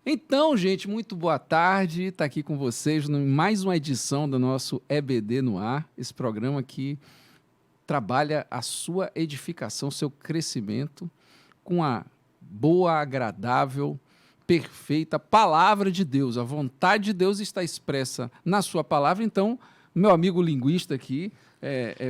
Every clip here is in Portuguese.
Então, gente, muito boa tarde. Está aqui com vocês em mais uma edição do nosso EBD no Ar, esse programa que trabalha a sua edificação, seu crescimento com a boa, agradável, perfeita palavra de Deus. A vontade de Deus está expressa na sua palavra. Então, meu amigo linguista aqui,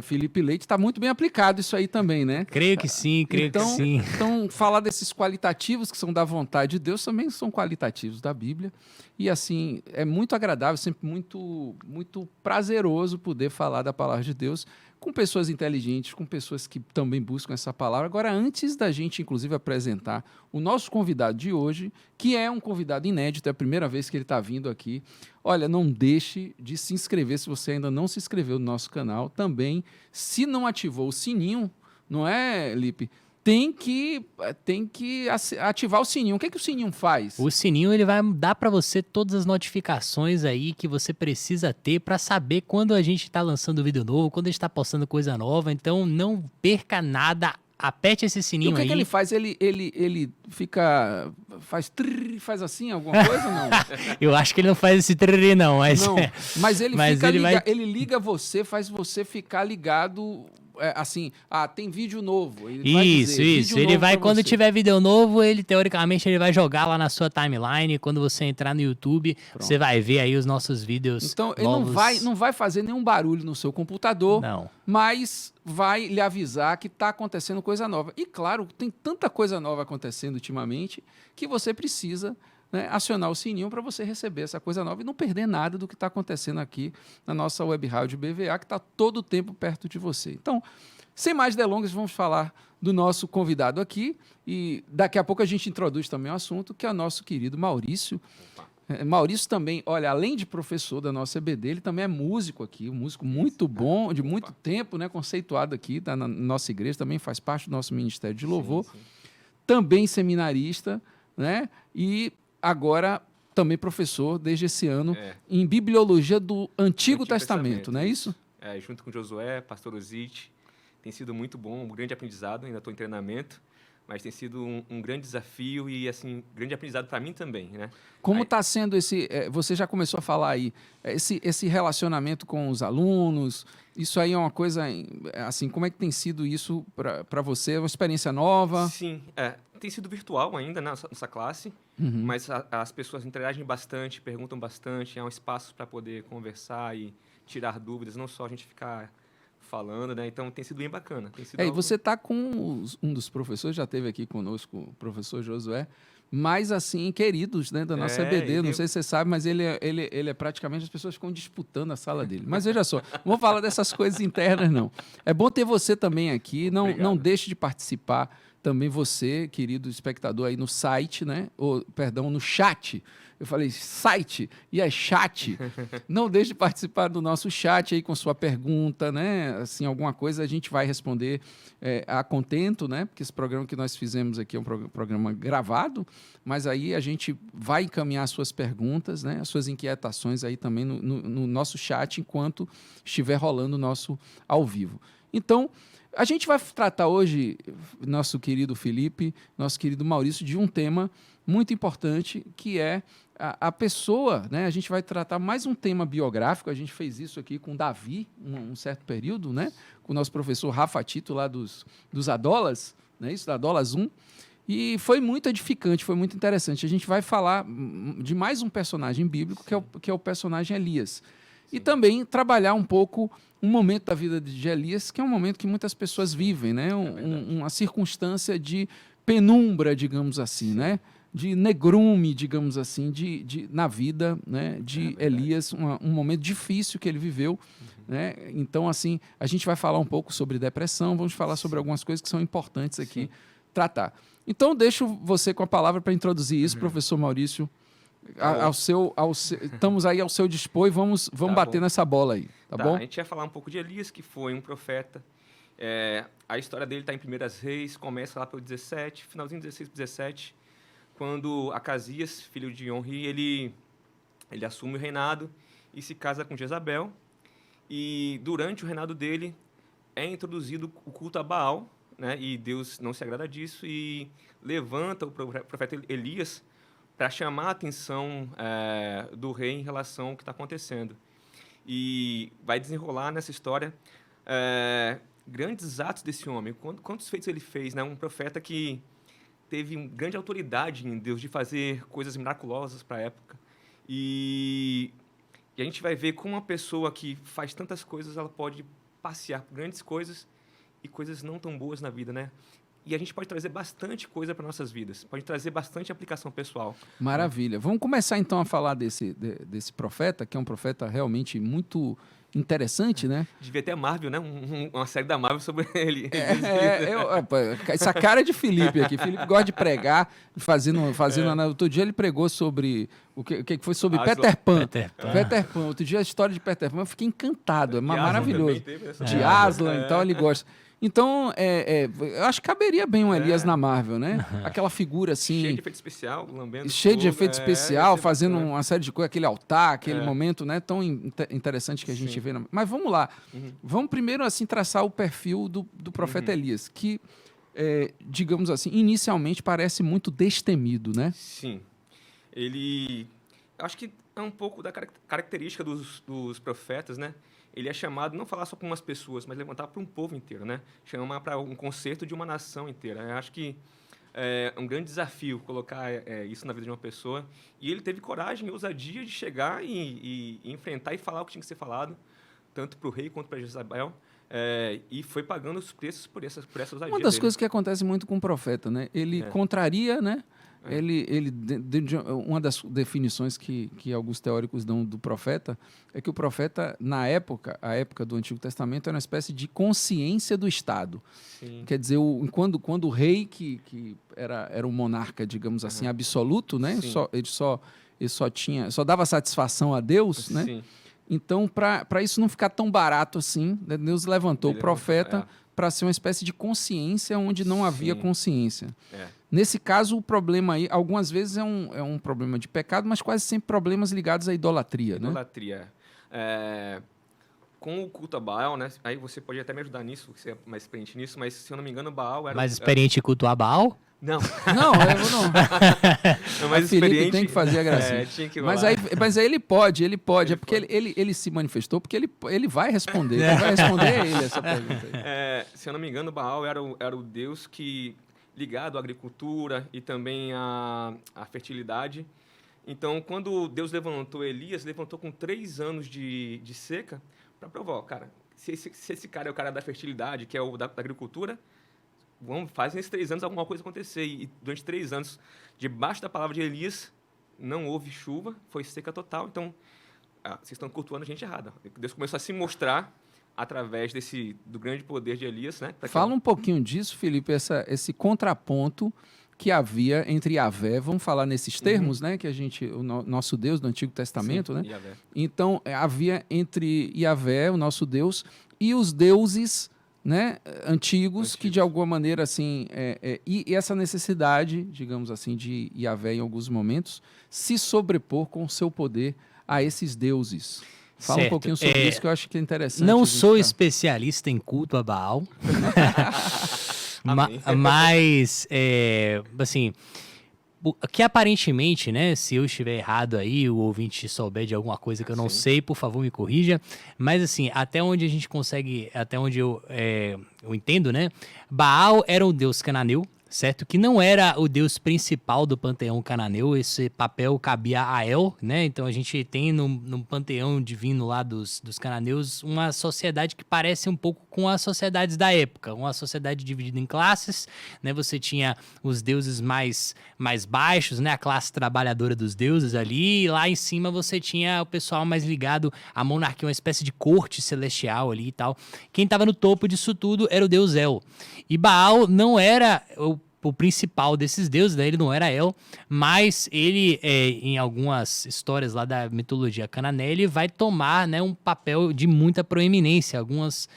Felipe Leite, está muito bem aplicado isso aí também, né? Creio que sim, creio que sim. Então, falar desses qualitativos que são da vontade de Deus também são qualitativos da Bíblia. E, assim, é muito agradável, sempre muito prazeroso poder falar da palavra de Deus com pessoas inteligentes, com pessoas que também buscam essa palavra. Agora, antes da gente, inclusive, apresentar o nosso convidado de hoje, que é um convidado inédito, é a primeira vez que ele está vindo aqui. Olha, não deixe de se inscrever se você ainda não se inscreveu no nosso canal. Também, se não ativou o sininho, não é, Lipe? Tem que ativar o sininho. O que o sininho faz? O sininho ele vai dar para você todas as notificações aí que você precisa ter para saber quando a gente está lançando vídeo novo, quando a gente está postando coisa nova. Então não perca nada. Aperte esse sininho aí. E o que ele faz? Ele fica... Faz assim, alguma coisa ou não? Eu acho que ele não faz esse trrr, não. Mas ele liga você, faz você ficar ligado... assim, tem vídeo novo. Isso. Ele vai, quando tiver vídeo novo, teoricamente ele vai jogar lá na sua timeline. Quando você entrar no YouTube, você vai ver aí os nossos vídeos. Então, novos. Ele não vai fazer nenhum barulho no seu computador, não. Mas vai lhe avisar que está acontecendo coisa nova. E claro, tem tanta coisa nova acontecendo ultimamente que você precisa, né, acionar o sininho para você receber essa coisa nova e não perder nada do que está acontecendo aqui na nossa web rádio BVA, que está todo o tempo perto de você. Então, sem mais delongas, vamos falar do nosso convidado aqui e daqui a pouco a gente introduz também o assunto, que é o nosso querido Maurício. Maurício também, olha, além de professor da nossa EBD, ele também é músico aqui, um músico muito bom, de muito tempo, né, conceituado aqui, tá na nossa igreja, também faz parte do nosso Ministério de Louvor, sim. Também seminarista, né, e agora também professor desde esse ano em Bibliologia do Antigo Testamento, não é isso? Junto com Josué, pastor Osite, tem sido muito bom, um grande aprendizado, ainda estou em treinamento, mas tem sido um grande desafio e, assim, grande aprendizado para mim também, né? Como está sendo esse... você já começou a falar aí, esse relacionamento com os alunos, isso aí é uma coisa, assim, como é que tem sido isso para você? É uma experiência nova? Sim, tem sido virtual ainda, né, nossa classe, mas as pessoas interagem bastante, perguntam bastante, há um espaço para poder conversar e tirar dúvidas, não só a gente ficar falando, né? Então tem sido bem bacana. E você está com um dos professores, já esteve aqui conosco, o professor Josué, mais assim, queridos, né, da nossa EBD, não sei se você sabe, mas ele é praticamente, as pessoas ficam disputando a sala dele. Mas veja só, não vou falar dessas coisas internas, não. É bom ter você também aqui, não deixe de participar também você, querido espectador, aí no site, né, no chat. Eu falei site e é chat. Não deixe de participar do nosso chat aí com sua pergunta, né? Assim, alguma coisa a gente vai responder a contento, né? Porque esse programa que nós fizemos aqui é um programa gravado, mas aí a gente vai encaminhar suas perguntas, né? As suas inquietações aí também no nosso chat enquanto estiver rolando o nosso ao vivo. Então, a gente vai tratar hoje, nosso querido Felipe, nosso querido Maurício, de um tema muito importante, que é a pessoa, né? A gente vai tratar mais um tema biográfico, a gente fez isso aqui com Davi, um certo período, né? Com o nosso professor Rafa Tito, lá dos Adolas, né? Isso, da Adolas 1, e foi muito edificante, foi muito interessante. A gente vai falar de mais um personagem bíblico, que é o personagem Elias. Sim. E também trabalhar um pouco um momento da vida de Elias, que é um momento que muitas pessoas vivem, né? Uma circunstância de penumbra, digamos assim, né? De negrume, digamos assim, na vida, né, de Elias, um momento difícil que ele viveu. Né? Então, assim, a gente vai falar um pouco sobre depressão, vamos falar sobre algumas coisas que são importantes aqui tratar. Então, deixo você com a palavra para introduzir isso, professor Maurício. Estamos aí ao seu dispor e vamos bater nessa bola aí, tá bom? A gente vai falar um pouco de Elias, que foi um profeta. A história dele está em 1 Reis, começa lá pelo 17, finalzinho 16, 17, quando Acasias, filho de Onri, ele assume o reinado e se casa com Jezabel. E durante o reinado dele é introduzido o culto a Baal, né? E Deus não se agrada disso e levanta o profeta Elias para chamar a atenção do rei em relação ao que está acontecendo. E vai desenrolar nessa história grandes atos desse homem. Quantos feitos ele fez, né? Um profeta que teve grande autoridade em Deus de fazer coisas miraculosas para a época. E a gente vai ver como uma pessoa que faz tantas coisas, ela pode passear por grandes coisas e coisas não tão boas na vida, né? E a gente pode trazer bastante coisa para nossas vidas. Pode trazer bastante aplicação pessoal. Maravilha. Vamos começar, então, a falar desse profeta, que é um profeta realmente muito interessante, né? Devia ter a Marvel, né? Uma série da Marvel sobre ele. Essa cara é de Felipe aqui. Felipe gosta de pregar, fazendo. Outro dia ele pregou sobre... O que foi? Sobre Peter Pan. Peter Pan. Outro dia a história de Peter Pan. Eu fiquei encantado. É maravilhoso. De Aslan e tal, ele gosta. Então, eu acho que caberia bem um Elias na Marvel, né? Aquela figura assim... Cheio de efeito especial, lambendo cheio de efeito especial, fazendo uma série de coisas, aquele altar, aquele momento, né, tão interessante que a gente vê. Mas vamos lá. Vamos primeiro, assim, traçar o perfil do profeta Elias, que, digamos assim, inicialmente parece muito destemido, né? Sim. Ele... Acho que é um pouco da característica dos profetas, né? Ele é chamado não falar só para umas pessoas, mas levantar para um povo inteiro, né? Chamar para um concerto de uma nação inteira. Eu acho que é um grande desafio colocar isso na vida de uma pessoa. E ele teve coragem e ousadia de chegar e enfrentar e falar o que tinha que ser falado, tanto para o rei quanto para Jezabel. E foi pagando os preços por essa ousadia. Uma das coisas que acontece muito com o profeta, né? Ele contraria, né? Uma das definições que alguns teóricos dão do profeta é que o profeta, na época, a época do Antigo Testamento, era uma espécie de consciência do Estado. Sim. Quer dizer, quando o rei, que era um monarca, digamos assim, absoluto, né? Ele só dava satisfação a Deus, né? Sim. Então, para isso não ficar tão barato assim, Deus levantou o profeta para ser uma espécie de consciência onde não havia consciência. Nesse caso, o problema aí, algumas vezes é um problema de pecado, mas quase sempre problemas ligados à idolatria, né? Idolatria. Com o culto a Baal, né? Aí você pode até me ajudar nisso, você é mais experiente nisso, mas se eu não me engano, Baal era... Mais experiente em cultuar Baal? Não. Não, eu não. Não, mais Felipe experiente... tem que fazer a gracinha. Tinha que mas aí ele pode. É porque ele se manifestou, porque ele vai responder. Quem vai responder é ele essa pergunta aí. Se eu não me engano, Baal era o deus que... ligado à agricultura e também à fertilidade. Então, quando Deus levantou Elias, levantou com 3 anos de seca para provar, cara, se esse cara é o cara da fertilidade, que é o da agricultura, fazem esses 3 anos alguma coisa acontecer. E durante 3 anos, debaixo da palavra de Elias, não houve chuva, foi seca total. Então, vocês estão cultuando a gente errada. Deus começou a se mostrar através do grande poder de Elias, né? Fala um pouquinho disso, Felipe, esse contraponto que havia entre Yahvé, vamos falar nesses termos, né? Que nosso Deus do Antigo Testamento, né? Yahvé. Então, havia entre Yahvé, o nosso Deus, e os deuses, né, antigos, que de alguma maneira, assim, e essa necessidade, digamos assim, de Yahvé em alguns momentos, se sobrepor com o seu poder a esses deuses. Fala um pouquinho sobre isso, que eu acho que é interessante. Não sou especialista em culto a Baal, mas, assim, que aparentemente, né, se eu estiver errado aí, o ouvinte souber de alguma coisa que eu não sei, por favor, me corrija, mas, assim, até onde a gente consegue, até onde eu entendo, né, Baal era um deus cananeu, certo? Que não era o deus principal do panteão cananeu, esse papel cabia a El, né? Então a gente tem no panteão divino lá dos cananeus uma sociedade que parece um pouco com as sociedades da época, uma sociedade dividida em classes, né? Você tinha os deuses mais baixos, né? A classe trabalhadora dos deuses ali, e lá em cima você tinha o pessoal mais ligado à monarquia, uma espécie de corte celestial ali e tal. Quem estava no topo disso tudo era o deus El. E Baal não era o principal desses deuses, né? Ele não era El, mas ele, em algumas histórias lá da mitologia cananeia, ele vai tomar, né, um papel de muita proeminência. Algumas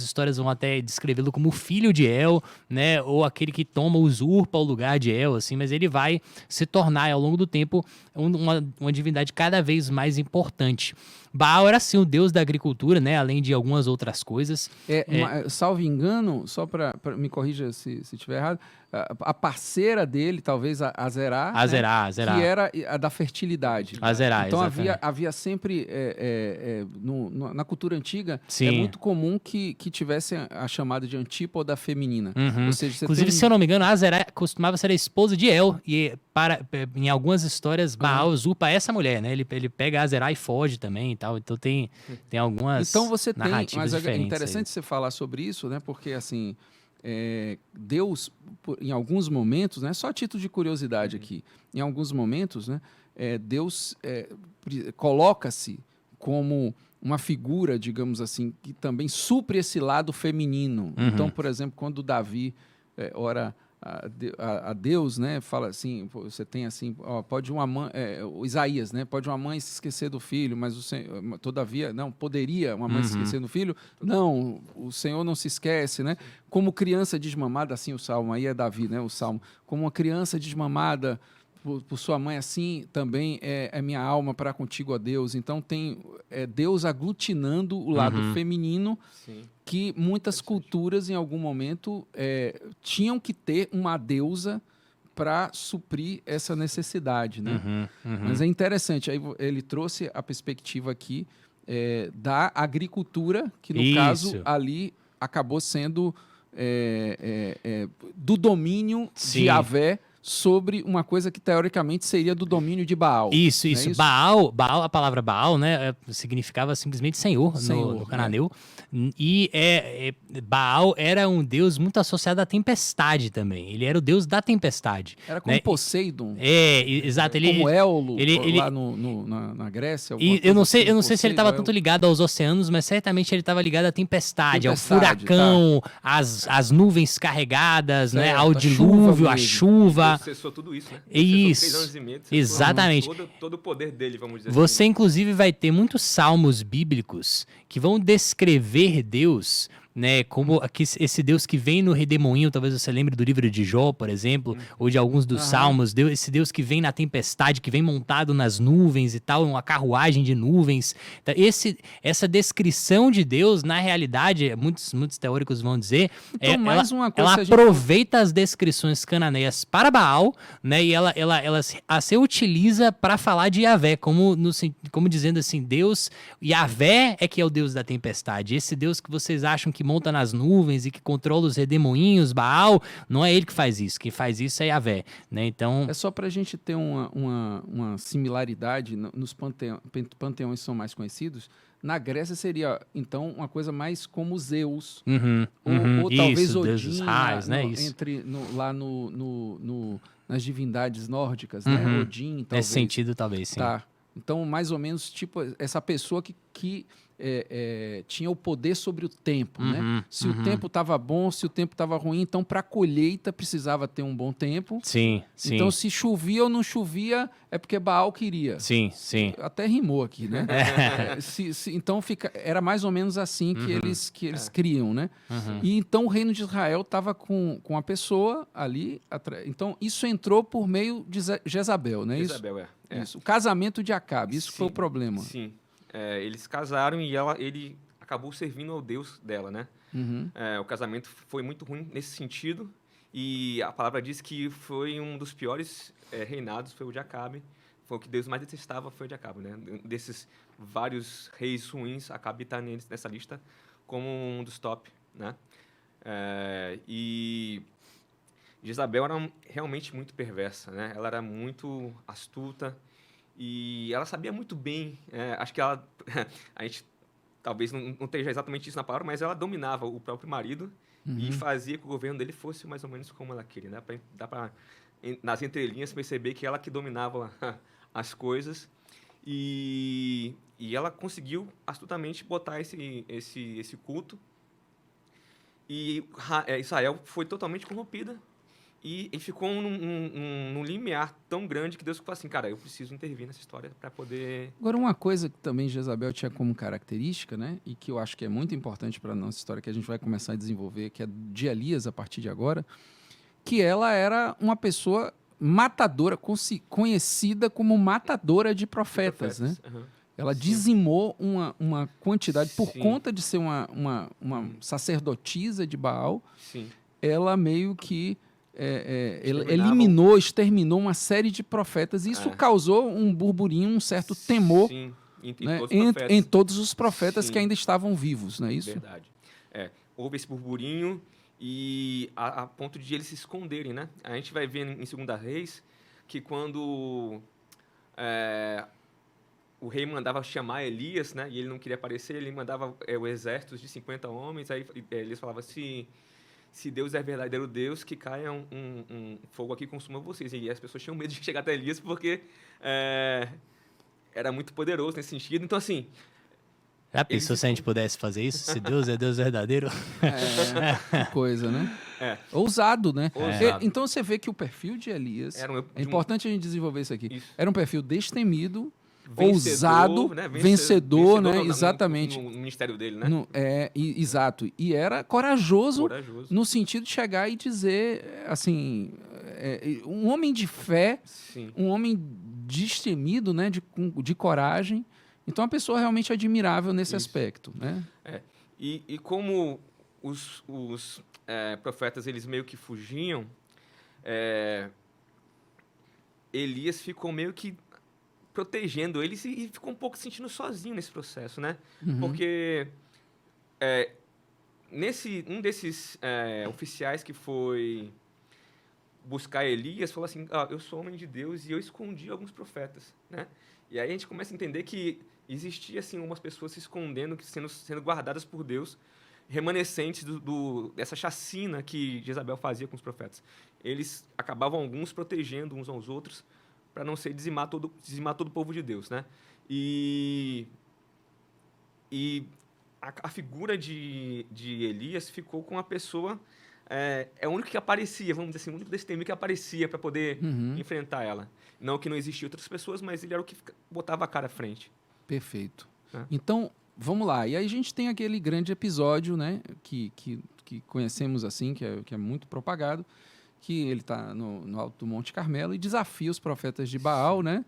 histórias vão até descrevê-lo como filho de El, né, ou aquele que usurpa o lugar de El, assim, mas ele vai se tornar, ao longo do tempo, uma divindade cada vez mais importante. Baal era, sim, o deus da agricultura, né? Além de algumas outras coisas. Salvo engano, só para me corrija se estiver errado, a parceira dele, talvez a Zerá, Azerá. que era a da fertilidade. Azerá, Então exatamente. havia sempre, na cultura antiga, Sim. é muito comum que tivesse a chamada de antípoda feminina. Ou seja, você Inclusive, se eu não me engano, Azerá costumava ser a esposa de El, e em algumas histórias, Baal usurpa essa mulher, né? Ele pega Azerá e foge também e tal. Então tem algumas Então você tem, narrativas mas é diferentes interessante você falar sobre isso, né? Porque assim, Deus, em alguns momentos, né? Só a título de curiosidade aqui, em alguns momentos, né? Deus coloca-se como uma figura, digamos assim, que também supre esse lado feminino. Então, por exemplo, quando Davi ora a Deus, né, fala assim, você tem assim, pode uma mãe, o Isaías, né, pode uma mãe se esquecer do filho, mas o Senhor, todavia, não, poderia uma mãe se esquecer do filho? Não, o Senhor não se esquece, né? Como criança desmamada, assim o Salmo, aí é Davi, né, o Salmo, como uma criança desmamada por sua mãe, assim também é minha alma para contigo, ó Deus. Então tem Deus aglutinando o lado feminino. Sim. Que muitas culturas, em algum momento, tinham que ter uma deusa para suprir essa necessidade, né? Mas é interessante, aí ele trouxe a perspectiva aqui da agricultura, que no caso ali acabou sendo do domínio de Yahvé sobre uma coisa que teoricamente seria do domínio de Baal. Isso. Baal, a palavra Baal, né, significava simplesmente Senhor no cananeu. E Baal era um deus muito associado à tempestade também. Ele era o deus da tempestade. Era como Poseidon. Exato. Como Éolo, lá na Grécia. E eu não sei se ele estava tanto ligado aos oceanos, mas certamente ele estava ligado à tempestade, ao furacão, às nuvens carregadas, né, ao dilúvio, à chuva. Cessou tudo isso, né? Isso. 3 anos e meio, exatamente. Todo o poder dele, vamos dizer Você, assim. inclusive, vai ter muitos salmos bíblicos que vão descrever Deus, né, como esse Deus que vem no redemoinho. Talvez você lembre do livro de Jó, por exemplo, ou de alguns dos salmos, esse Deus que vem na tempestade, que vem montado nas nuvens e tal, uma carruagem de nuvens. Então, essa descrição de Deus, na realidade, muitos teóricos vão dizer, ela aproveita as descrições cananeias para Baal, né, e ela se utiliza para falar de Yahvé, como dizendo assim, Deus, Yahvé é que é o Deus da tempestade. Esse Deus que vocês acham que monta nas nuvens e que controla os redemoinhos, Baal, não é ele que faz isso. Quem faz isso é Yahvé, né? Então... É só para a gente ter uma similaridade nos panteões que são mais conhecidos. Na Grécia seria, então, uma coisa mais como Zeus. Ou talvez isso, Odin, Deus dos raios, né? Lá nas divindades nórdicas, né? Odin, talvez. Nesse sentido, talvez, sim. Tá. Então, mais ou menos, tipo, essa pessoa que tinha o poder sobre o tempo, né? Se o tempo estava bom, se o tempo estava ruim, então para a colheita precisava ter um bom tempo. Sim. Então se chovia ou não chovia é porque Baal queria. Sim. Até rimou aqui, né? Então era mais ou menos assim que eles criam, né? E então o reino de Israel estava com a pessoa ali. Então isso entrou por meio de Jezabel, né? Jezabel, isso. O casamento de Acabe, isso foi o problema. Sim. Eles casaram e ele acabou servindo ao Deus dela, né? O casamento foi muito ruim nesse sentido, e a palavra diz que foi um dos piores reinados, foi o de Acabe. Foi o que Deus mais detestava, foi o de Acabe, né? Desses vários reis ruins, Acabe está nessa lista como um dos top, né? E Jezabel era realmente muito perversa, né? Ela era muito astuta. E ela sabia muito bem, acho que a gente talvez não esteja exatamente isso na palavra, mas ela dominava o próprio marido e fazia que o governo dele fosse mais ou menos como ela queria, né? Dá para nas entrelinhas, perceber que ela que dominava as coisas. E ela conseguiu astutamente botar esse culto. E Israel foi totalmente corrompida. E ficou num limiar tão grande que Deus falou assim, cara, eu preciso intervir nessa história para poder... Agora, uma coisa que também Jezabel tinha como característica, né, e que eu acho que é muito importante para a nossa história, que a gente vai começar a desenvolver, que é de Elias a partir de agora, que ela era uma pessoa matadora, conhecida como matadora de profetas, né? Ela dizimou uma quantidade, por conta de ser uma sacerdotisa de Baal, ela meio que exterminou uma série de profetas. E isso causou um burburinho, um certo temor, sim, né, em todos os profetas, sim, que ainda estavam vivos, não é isso? Verdade. Houve esse burburinho e a ponto de eles se esconderem, né? A gente vai ver em 2 Reis que quando o rei mandava chamar Elias, né? E ele não queria aparecer, ele mandava o exército de 50 homens, aí eles falavam assim: se Deus é verdadeiro Deus, que caia um fogo aqui e consuma vocês. E as pessoas tinham medo de chegar até Elias porque era muito poderoso nesse sentido. Então, assim... Já pensou se a gente pudesse fazer isso? Se Deus é Deus verdadeiro? Que coisa, né? Ousado, né? Ousado. Então, você vê que o perfil de Elias... É importante a gente desenvolver isso aqui. Isso. Era um perfil destemido, ousado, né? Vencedor, né? Exatamente. No ministério dele, né? Exato. E era corajoso no sentido de chegar e dizer, assim, um homem de fé, sim, um homem destemido, né? De coragem. Então, uma pessoa realmente admirável nesse aspecto, né? E como os profetas, eles meio que fugiam, Elias ficou meio que protegendo eles e ficou um pouco se sentindo sozinho nesse processo, né? Uhum. Porque um desses oficiais que foi buscar Elias falou assim: eu sou homem de Deus e eu escondi alguns profetas, né? E aí a gente começa a entender que existia assim umas pessoas se escondendo, sendo guardadas por Deus, remanescentes dessa chacina que Jezabel fazia com os profetas. Eles acabavam alguns protegendo uns aos outros para não ser dizimar todo o povo de Deus, né? E a figura de Elias ficou com a pessoa, o único que aparecia, vamos dizer assim, o único destemido que aparecia para poder enfrentar ela. Não que não existiam outras pessoas, mas ele era o que botava a cara à frente. Perfeito. Então, vamos lá. E aí a gente tem aquele grande episódio, né, que conhecemos assim, que é muito propagado, que ele está no alto do Monte Carmelo e desafia os profetas de Baal, né?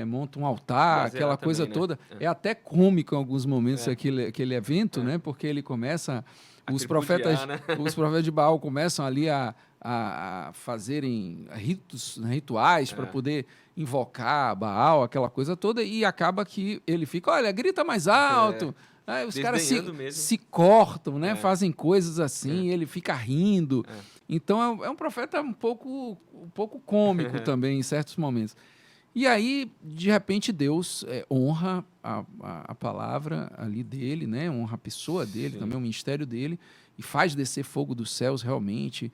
Monta um altar, aquela coisa toda. Né? É até cômico em alguns momentos aquele evento, né? Porque ele começa... Os profetas de Baal começam ali a fazerem rituais para poder invocar Baal, aquela coisa toda, e acaba que ele fica, olha, grita mais alto. Aí os caras se cortam, né? Fazem coisas assim, e ele fica rindo. Então é um profeta um pouco cômico também em certos momentos. E aí, de repente, Deus honra a palavra ali dele, né? Honra a pessoa dele, também o ministério dele, e faz descer fogo dos céus realmente,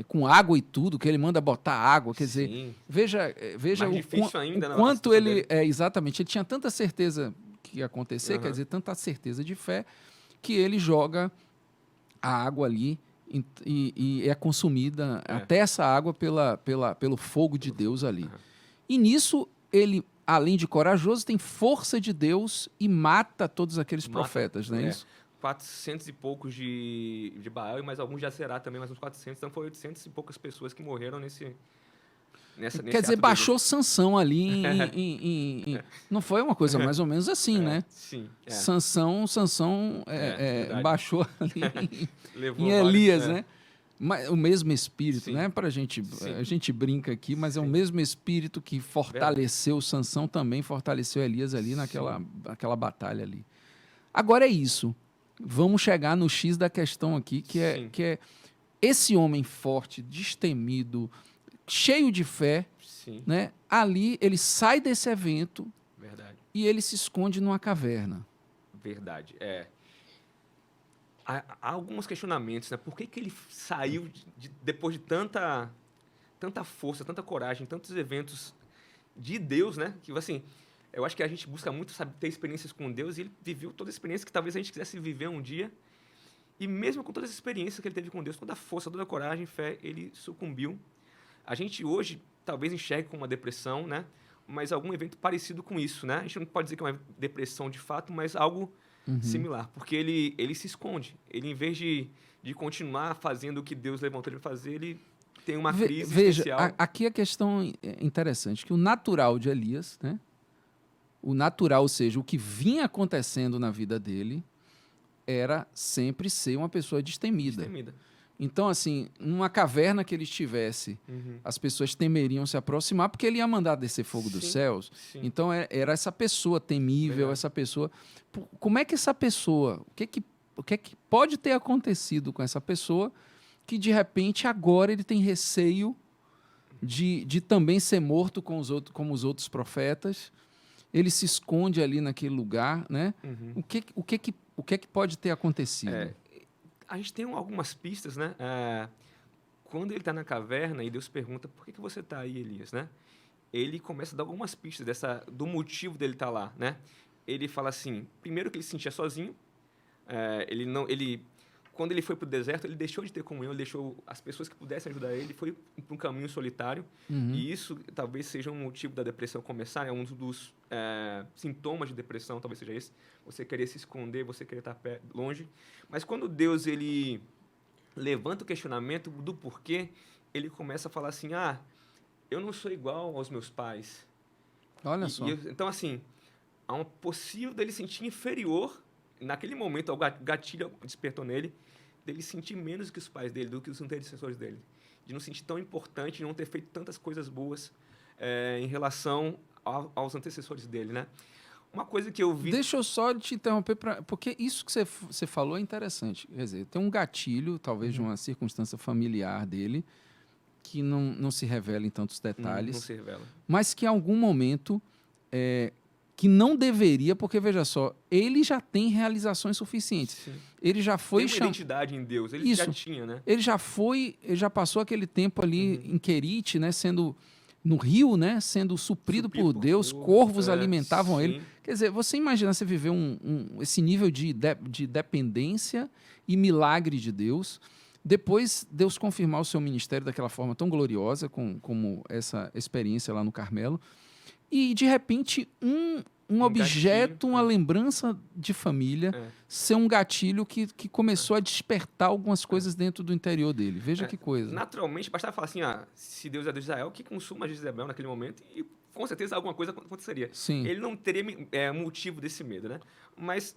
com água e tudo, que ele manda botar água. Quer dizer, veja o quanto ele... exatamente, ele tinha tanta certeza que ia acontecer, quer dizer, tanta certeza de fé, que ele joga a água ali e é consumida até essa água pelo fogo de Deus ali. E nisso, ele, além de corajoso, tem força de Deus e mata todos aqueles profetas, não é isso? 400 e poucos de Baal, e mais alguns de Aserá também, mais uns 400. Então, foi 800 e poucas pessoas que morreram nesse Quer dizer, baixou Sansão ali Não foi uma coisa mais ou menos assim, né? Sim. Sansão baixou ali em Elias, né? Mas o mesmo espírito, né? A gente brinca aqui, mas é o mesmo espírito que fortaleceu Sansão, também fortaleceu Elias ali naquela batalha ali. Agora é isso. Vamos chegar no X da questão aqui, que é esse homem forte, destemido, cheio de fé, né? Ali ele sai desse evento e ele se esconde numa caverna. Verdade. Há alguns questionamentos, né? Por que ele saiu depois de tanta força, tanta coragem, tantos eventos de Deus, né? Que, assim, eu acho que a gente busca muito, sabe, ter experiências com Deus, e ele viveu toda a experiência que talvez a gente quisesse viver um dia. E mesmo com toda essa experiência que ele teve com Deus, toda a força, toda a coragem, fé, ele sucumbiu. A gente hoje talvez enxergue como uma depressão, né? Mas algum evento parecido com isso, né? A gente não pode dizer que é uma depressão de fato, mas algo similar, porque ele se esconde. Ele, em vez de continuar fazendo o que Deus levantou ele para fazer, ele tem uma crise existencial. Veja, aqui a questão interessante, que o natural de Elias, né? O natural, ou seja, o que vinha acontecendo na vida dele, era sempre ser uma pessoa destemida. Então, assim, numa caverna que ele estivesse, as pessoas temeriam se aproximar, porque ele ia mandar descer fogo dos céus. Sim. Então, era essa pessoa temível, Verdade. essa pessoa... Como é que essa pessoa... O que é que pode ter acontecido com essa pessoa que, de repente, agora ele tem receio de também ser morto como os outros profetas? Ele se esconde ali naquele lugar, né? O que é que pode ter acontecido? A gente tem algumas pistas, né? Quando ele está na caverna e Deus pergunta, por que você está aí, Elias, né? Ele começa a dar algumas pistas do motivo dele estar lá, né? Ele fala assim, primeiro que ele se sentia sozinho, quando ele foi para o deserto, ele deixou de ter comunhão, ele deixou as pessoas que pudessem ajudar ele, foi para um caminho solitário. E isso talvez seja um motivo da depressão começar, um dos sintomas de depressão, talvez seja esse. Você querer se esconder, você querer estar longe. Mas quando Deus ele levanta o questionamento do porquê, ele começa a falar assim, eu não sou igual aos meus pais. Olha só. Então, assim, há um possível dele sentir inferior. Naquele momento, o gatilho despertou nele, dele sentir menos que os pais dele, do que os antecessores dele. De não sentir tão importante, de não ter feito tantas coisas boas em relação aos antecessores dele, né? Uma coisa que eu vi... Deixa eu só te interromper, porque isso que você falou é interessante. Quer dizer, tem um gatilho, talvez de uma circunstância familiar dele, que não se revela em tantos detalhes. Não se revela. Mas que em algum momento... que não deveria, porque, veja só, ele já tem realizações suficientes. Sim. Ele já foi... Tem uma identidade em Deus, ele já tinha, né? Ele já passou aquele tempo ali em Querite, né, sendo no rio, né, sendo suprido por Deus, corvos alimentavam ele. Quer dizer, você imagina você viver esse nível de dependência e milagre de Deus, depois Deus confirmar o seu ministério daquela forma tão gloriosa, como essa experiência lá no Carmelo, e, de repente, um objeto, gatilho, uma lembrança de família, ser um gatilho que começou a despertar algumas coisas dentro do interior dele. Veja que coisa. Naturalmente, bastava falar assim, se Deus é Deus de Israel, o que consuma Jezabel naquele momento? E, com certeza, alguma coisa aconteceria. Sim. Ele não teria motivo desse medo, né? Mas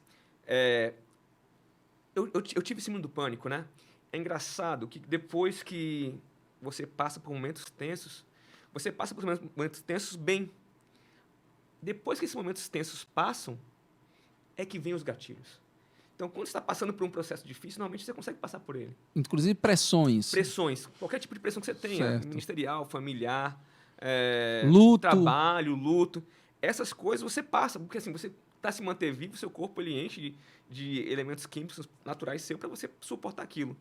eu tive esse mundo do pânico, né? É engraçado que depois que você passa por momentos tensos, você passa por momentos tensos bem. Depois que esses momentos tensos passam, é que vem os gatilhos. Então, quando você está passando por um processo difícil, normalmente você consegue passar por ele. Inclusive pressões. Pressões. Qualquer tipo de pressão que você tenha. Ministerial, familiar, luto. Trabalho, luto. Essas coisas você passa. Porque assim, você para se manter vivo, seu corpo ele enche de elementos químicos naturais seus para você suportar aquilo.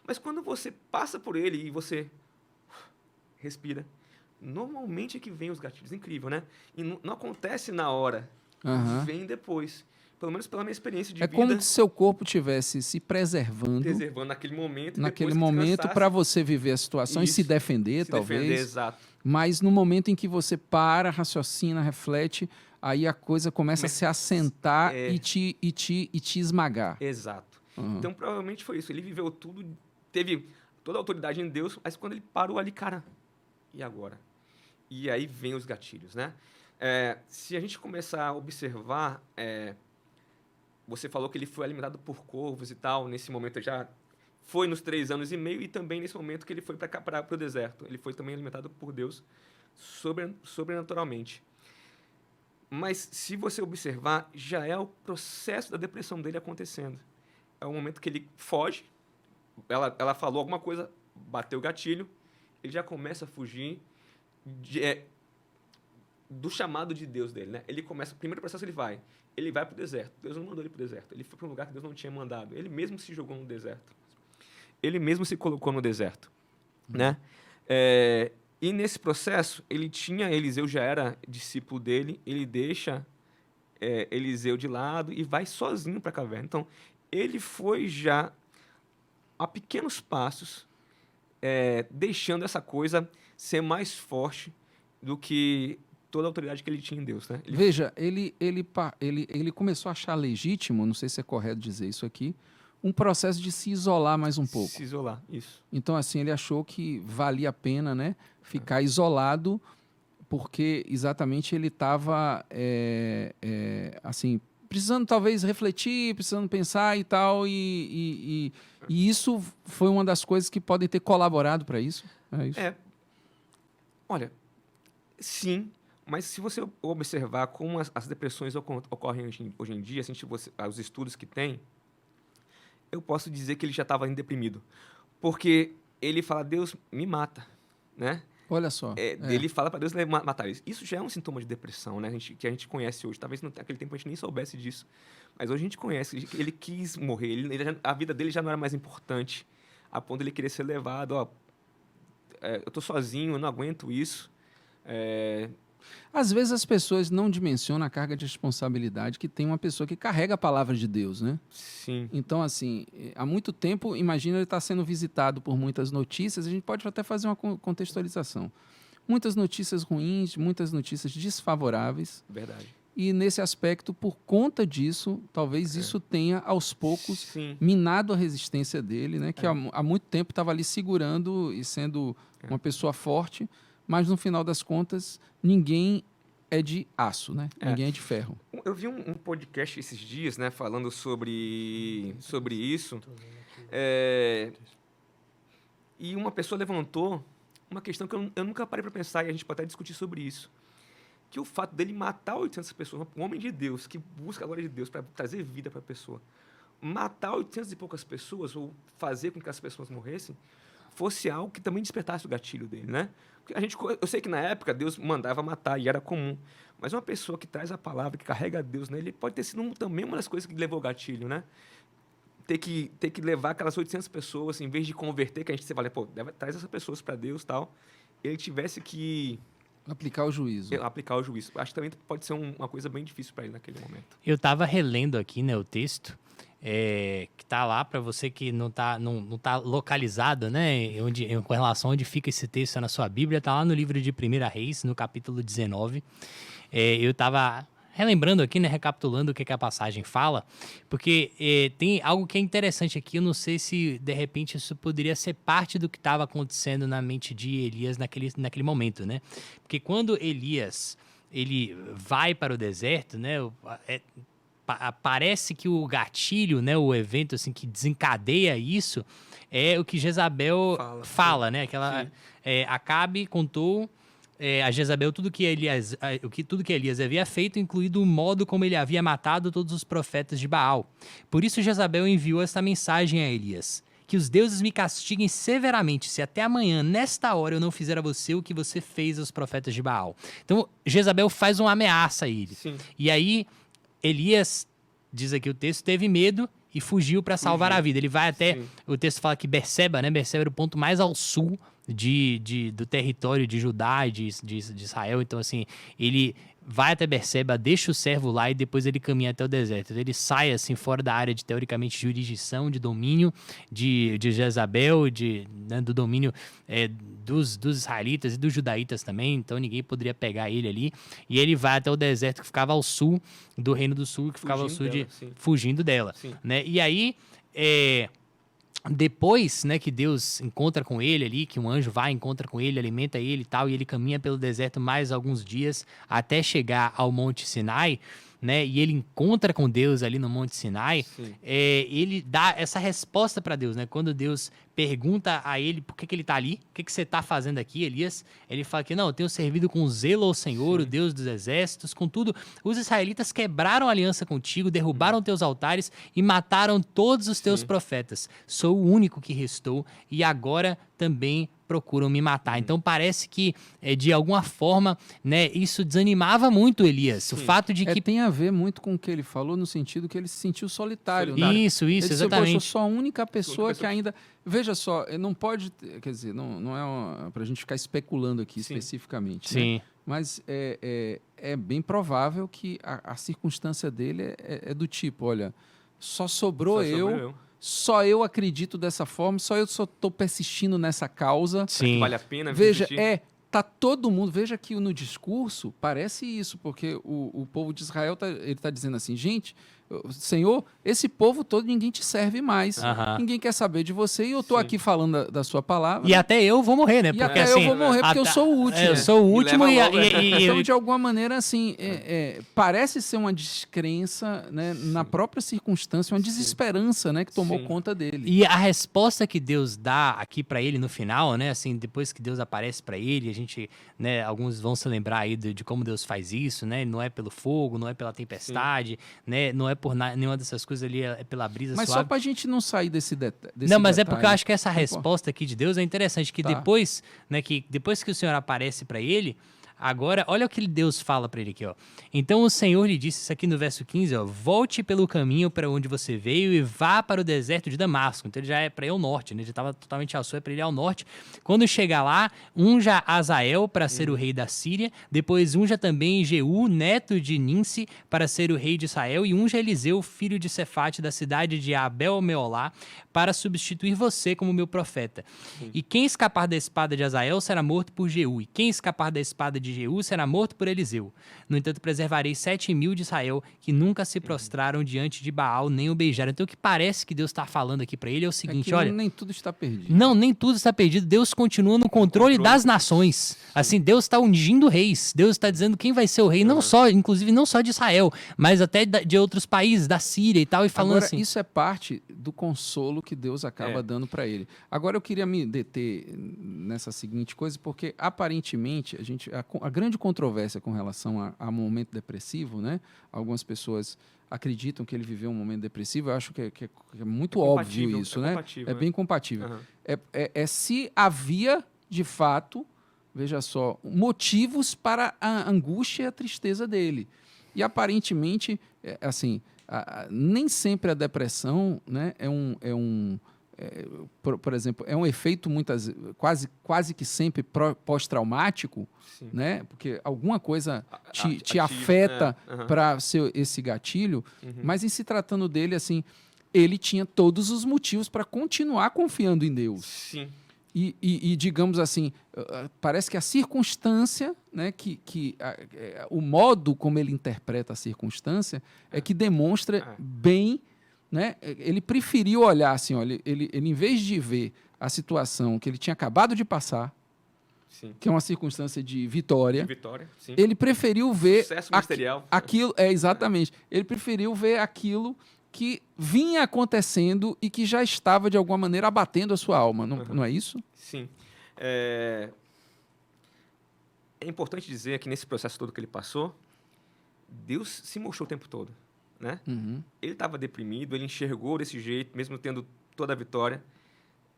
Mas quando você passa por ele e você respira, normalmente é que vem os gatilhos. Incrível, né? E não acontece na hora. Vem depois. Pelo menos pela minha experiência de vida. É como se seu corpo estivesse se preservando naquele momento. Naquele momento para você viver a situação e se defender, talvez. Defender, exato. Mas no momento em que você para, raciocina, reflete, aí a coisa começa a se assentar e te esmagar. Exato. Então, provavelmente foi isso. Ele viveu tudo, teve toda a autoridade em Deus, mas quando ele parou ali, cara, e agora? E aí vem os gatilhos, né? Se a gente começar a observar, você falou que ele foi alimentado por corvos e tal, nesse momento já foi nos 3 anos e meio e também nesse momento que ele foi para o deserto. Ele foi também alimentado por Deus sobrenaturalmente. Mas, se você observar, já é o processo da depressão dele acontecendo. É o momento que ele foge, ela falou alguma coisa, bateu o gatilho, ele já começa a fugir do chamado de Deus dele, né? Ele começa, o primeiro processo ele vai para o deserto. Deus não mandou ele para o deserto. Ele foi para um lugar que Deus não tinha mandado. Ele mesmo se jogou no deserto. Ele mesmo se colocou no deserto, né? E nesse processo, Eliseu já era discípulo dele, ele deixa Eliseu de lado e vai sozinho para a caverna. Então, ele foi já a pequenos passos, deixando essa coisa ser mais forte do que toda a autoridade que ele tinha em Deus, né? Veja, ele começou a achar legítimo, não sei se é correto dizer isso aqui, um processo de se isolar mais um pouco. Se isolar, isso. Então, assim, ele achou que valia a pena, né, ficar isolado, porque exatamente ele estava, assim, precisando talvez refletir, precisando pensar e tal, e isso foi uma das coisas que podem ter colaborado para isso? É isso? Olha, sim, mas se você observar como as depressões ocorrem hoje em dia, os estudos que tem, eu posso dizer que ele já estava deprimido. Porque ele fala, Deus me mata, né? Olha só. Ele fala para Deus matar isso. Isso já é um sintoma de depressão, né? Que a gente conhece hoje. Talvez naquele tempo a gente nem soubesse disso. Mas hoje a gente conhece. Ele quis morrer. A vida dele já não era mais importante. A ponto de ele querer ser levado. Eu tô sozinho, eu não aguento isso. Às vezes as pessoas não dimensionam a carga de responsabilidade que tem uma pessoa que carrega a palavra de Deus, né? Sim. Então, assim, há muito tempo, imagina ele estar sendo visitado por muitas notícias, a gente pode até fazer uma contextualização. Muitas notícias ruins, muitas notícias desfavoráveis. Verdade. E nesse aspecto, por conta disso, talvez isso tenha, aos poucos, minado a resistência dele, né? Que há muito tempo estava ali segurando e sendo uma pessoa forte, mas no final das contas, ninguém é de aço, né? Ninguém é de ferro. Eu vi um podcast esses dias, né, falando sobre isso. E uma pessoa levantou uma questão que eu nunca parei para pensar, e a gente pode até discutir sobre isso. Que o fato dele matar 800 pessoas, um homem de Deus, que busca a glória de Deus para trazer vida para a pessoa, matar 800 e poucas pessoas, ou fazer com que as pessoas morressem, fosse algo que também despertasse o gatilho dele, né? Eu sei que na época Deus mandava matar e era comum, mas uma pessoa que traz a palavra, que carrega Deus nele, pode ter sido também uma das coisas que levou o gatilho, né? Ter que levar aquelas 800 pessoas, em vez de converter, que a gente fala, traz essas pessoas para Deus e tal, ele tivesse que aplicar o juízo. Acho que também pode ser uma coisa bem difícil para ele naquele momento. Eu estava relendo aqui, né, o texto, que está lá para você que não tá localizado, né, com relação a onde fica esse texto na sua Bíblia, está lá no livro de 1 Reis, no capítulo 19. Eu estava relembrando aqui, né, recapitulando o que a passagem fala, porque tem algo que é interessante aqui, eu não sei se de repente isso poderia ser parte do que estava acontecendo na mente de Elias naquele momento, né? Porque quando Elias ele vai para o deserto, né, parece que o gatilho, né, o evento assim que desencadeia isso é o que Jezabel fala, né? Acabe contou a Jezabel tudo que Elias havia feito, incluído o modo como ele havia matado todos os profetas de Baal. Por isso Jezabel enviou esta mensagem a Elias: que os deuses me castiguem severamente se até amanhã, nesta hora, eu não fizer a você o que você fez aos profetas de Baal. Então Jezabel faz uma ameaça a ele. Sim. E aí Elias, diz aqui o texto, teve medo e fugiu para salvar a vida. Ele vai até, o texto fala que Berseba, né? Berseba era o ponto mais ao sul do território de Judá e de Israel. Então, assim, ele vai até Berseba, deixa o servo lá e depois ele caminha até o deserto. Então, ele sai, assim, fora da área de, teoricamente, jurisdição, de domínio de Jezabel, né, do domínio dos israelitas e dos judaítas também. Então, ninguém poderia pegar ele ali. E ele vai até o deserto que ficava ao sul do Reino do Sul, que ficava ao sul fugindo dela. Né? E aí, depois, né, que Deus encontra com ele ali, que um anjo vai, encontra com ele, alimenta ele e tal, e ele caminha pelo deserto mais alguns dias até chegar ao Monte Sinai, né, e ele encontra com Deus ali no Monte Sinai, ele dá essa resposta para Deus, né, quando Deus pergunta a ele por que ele está ali, o que você está fazendo aqui, Elias, ele fala que não, eu tenho servido com zelo ao Senhor, o Deus dos exércitos, contudo, os israelitas quebraram a aliança contigo, derrubaram teus altares e mataram todos os teus profetas. Sou o único que restou e agora também procuram me matar. Então parece que, de alguma forma, né, isso desanimava muito Elias. O fato de que... tem a ver muito com o que ele falou, no sentido que ele se sentiu solitário. Isso, ele disse, exatamente. Eu sou a única pessoa que ainda... Veja só, não pode... Quer dizer, não é para a gente ficar especulando aqui especificamente. Sim. Né? Mas é bem provável que a circunstância dele é do tipo, olha, só sobrou eu. Só eu acredito dessa forma, só eu estou persistindo nessa causa. Sim. Vale a pena veja, tá todo mundo... Veja que no discurso parece isso, porque o povo de Israel ele tá dizendo assim, gente, Senhor, esse povo todo, ninguém te serve mais. Aham. Ninguém quer saber de você e eu estou Sim. aqui falando da sua palavra. E até eu vou morrer, né? E Porque, até assim, eu vou morrer porque eu sou o último. Eu sou o Me último leva e, logo, Então, de alguma maneira, assim, parece ser uma descrença, né, na própria circunstância, uma desesperança, né, que tomou Sim. conta dele. E a resposta que Deus dá aqui pra ele no final, né, assim, depois que Deus aparece pra ele, a gente, né, alguns vão se lembrar aí de como Deus faz isso, né? Não é pelo fogo, não é pela tempestade, né? Não é por nenhuma dessas coisas ali, é pela brisa Mas só suave. para a gente não sair desse detalhe. Não, mas é porque eu acho que essa resposta aqui de Deus é interessante, que Tá. depois, né, que depois que o Senhor aparece pra ele, agora, olha o que Deus fala pra ele aqui, ó. Então o Senhor lhe disse isso aqui no verso 15, ó, volte pelo caminho para onde você veio e vá para o deserto de Damasco. Então ele já é para ir ao norte, né? Ele estava totalmente ao sul, é para ele ir ao norte. Quando chegar lá, unja Azael para ser o rei da Síria, depois unja também Jeú, neto de Ninsi, para ser o rei de Israel, e unja Eliseu, filho de Cefate, da cidade de Abel-Meolá, para substituir você como meu profeta. E quem escapar da espada de Azael será morto por Jeú, e quem escapar da espada de Jeú será morto por Eliseu. No entanto, preservarei 7.000 de Israel que nunca se prostraram diante de Baal, nem o beijaram. Então, o que parece que Deus está falando aqui para ele é o seguinte, que olha... nem tudo está perdido. Não, nem tudo está perdido. Deus continua no controle das nações. Assim, Deus está ungindo reis. Deus está dizendo quem vai ser o rei, não só, inclusive não só de Israel, mas até de outros países, da Síria e tal, e falando Agora, assim... isso é parte do consolo que Deus acaba dando para ele. Agora, eu queria me deter nessa seguinte coisa, porque aparentemente a grande controvérsia com relação a momento depressivo, né? Algumas pessoas acreditam que ele viveu um momento depressivo. Eu acho que é muito óbvio isso, né? É bem compatível. Uhum. É se havia, de fato, veja só, motivos para a angústia e a tristeza dele. E aparentemente, assim, nem sempre a depressão, né, por exemplo, é um efeito quase que sempre pós-traumático, né? Porque alguma coisa te afeta para ser esse gatilho, mas em se tratando dele, assim, ele tinha todos os motivos para continuar confiando em Deus. Sim. E digamos assim, parece que a circunstância, né, o modo como ele interpreta a circunstância é que demonstra bem, né, ele preferiu olhar assim, olha, ele em vez de ver a situação que ele tinha acabado de passar, Sim. que é uma circunstância de vitória, Sim. ele preferiu ver Sucesso ministerial. aquilo, exatamente, ele preferiu ver aquilo que vinha acontecendo e que já estava, de alguma maneira, abatendo a sua alma. Não é isso? Sim. É importante dizer que nesse processo todo que ele passou, Deus se mostrou o tempo todo, né? Ele estava deprimido, ele enxergou desse jeito, mesmo tendo toda a vitória,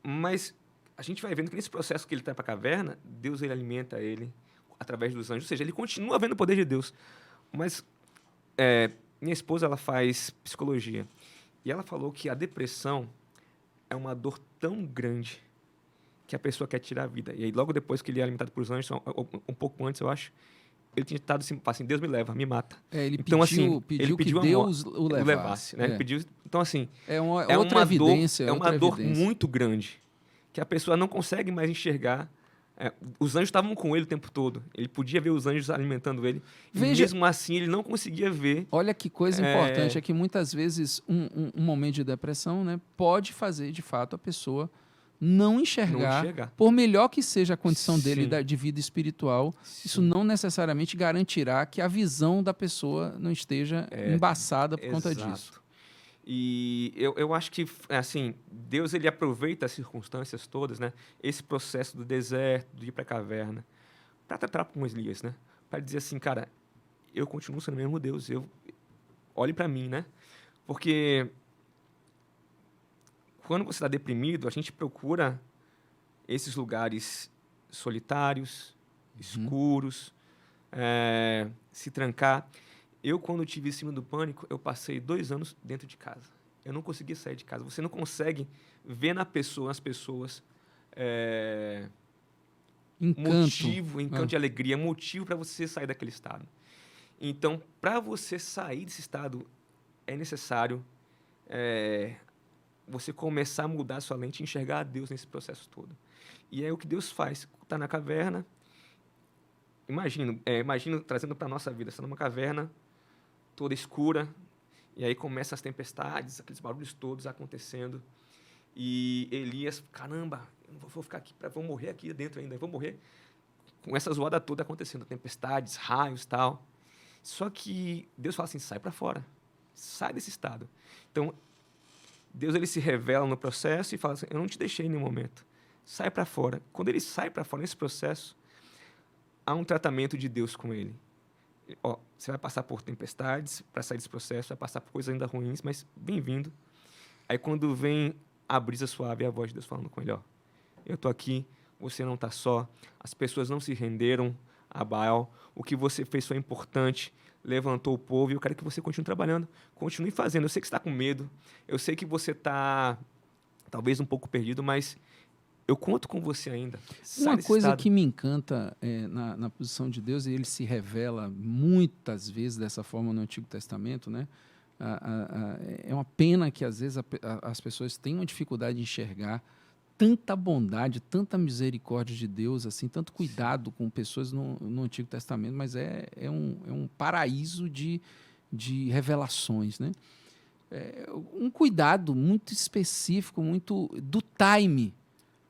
mas a gente vai vendo que nesse processo que ele está para a caverna, Deus ele alimenta ele através dos anjos, ou seja, ele continua vendo o poder de Deus. Mas minha esposa, ela faz psicologia, e ela falou que a depressão é uma dor tão grande que a pessoa quer tirar a vida. E aí, logo depois que ele é alimentado por anjos, um pouco antes, eu acho, ele tinha estado assim, Deus me leva, me mata. Ele então, pediu que Deus o levasse. Né? Ele pediu, então, assim, é outra evidência. É uma dor muito grande, que a pessoa não consegue mais enxergar. Os anjos estavam com ele o tempo todo. Ele podia ver os anjos alimentando ele. Veja, e mesmo assim, ele não conseguia ver. Olha que coisa importante. É que muitas vezes um momento de depressão, né, pode fazer, de fato, a pessoa não enxergar. Por melhor que seja a condição dele de vida espiritual, isso não necessariamente garantirá que a visão da pessoa não esteja embaçada por conta disso. E eu acho que, assim, Deus ele aproveita as circunstâncias todas, né? Esse processo do deserto, de ir para a caverna, para tratar com Elias, né? Para dizer assim, cara, eu continuo sendo o mesmo Deus, olhe para mim, né? Porque quando você está deprimido, a gente procura esses lugares solitários, escuros, se trancar. Eu, quando tive síndrome do pânico, eu passei 2 anos dentro de casa. Eu não conseguia sair de casa. Você não consegue ver nas pessoas encanto de alegria, motivo para você sair daquele estado. Então, para você sair desse estado, é necessário você começar a mudar a sua lente e enxergar a Deus nesse processo todo. E é o que Deus faz. Está na caverna. Imagino trazendo para a nossa vida. Você está numa caverna, toda escura, E aí começam as tempestades, aqueles barulhos todos acontecendo. E Elias, caramba, eu não vou ficar aqui, vou morrer aqui dentro ainda, vou morrer. Com essa zoada toda acontecendo, tempestades, raios e tal. Só que Deus fala assim, sai para fora, sai desse estado. Então, Deus ele se revela no processo e fala assim, eu não te deixei em nenhum momento, sai para fora. Quando ele sai para fora nesse processo, há um tratamento de Deus com ele. Ó, você vai passar por tempestades para sair desse processo, vai passar por coisas ainda ruins, mas bem-vindo. Aí quando vem a brisa suave, é a voz de Deus falando com ele, ó, eu estou aqui, você não está só, as pessoas não se renderam a Baal, o que você fez foi importante, levantou o povo e eu quero que você continue trabalhando, continue fazendo. Eu sei que você está com medo, eu sei que você está talvez um pouco perdido, mas eu conto com você ainda. Uma coisa que me encanta na posição de Deus, e ele se revela muitas vezes dessa forma no Antigo Testamento, né? É uma pena que às vezes as pessoas têm uma dificuldade de enxergar tanta bondade, tanta misericórdia de Deus, assim, tanto cuidado com pessoas no Antigo Testamento, mas é um paraíso de revelações, né? Um cuidado muito específico, muito do time,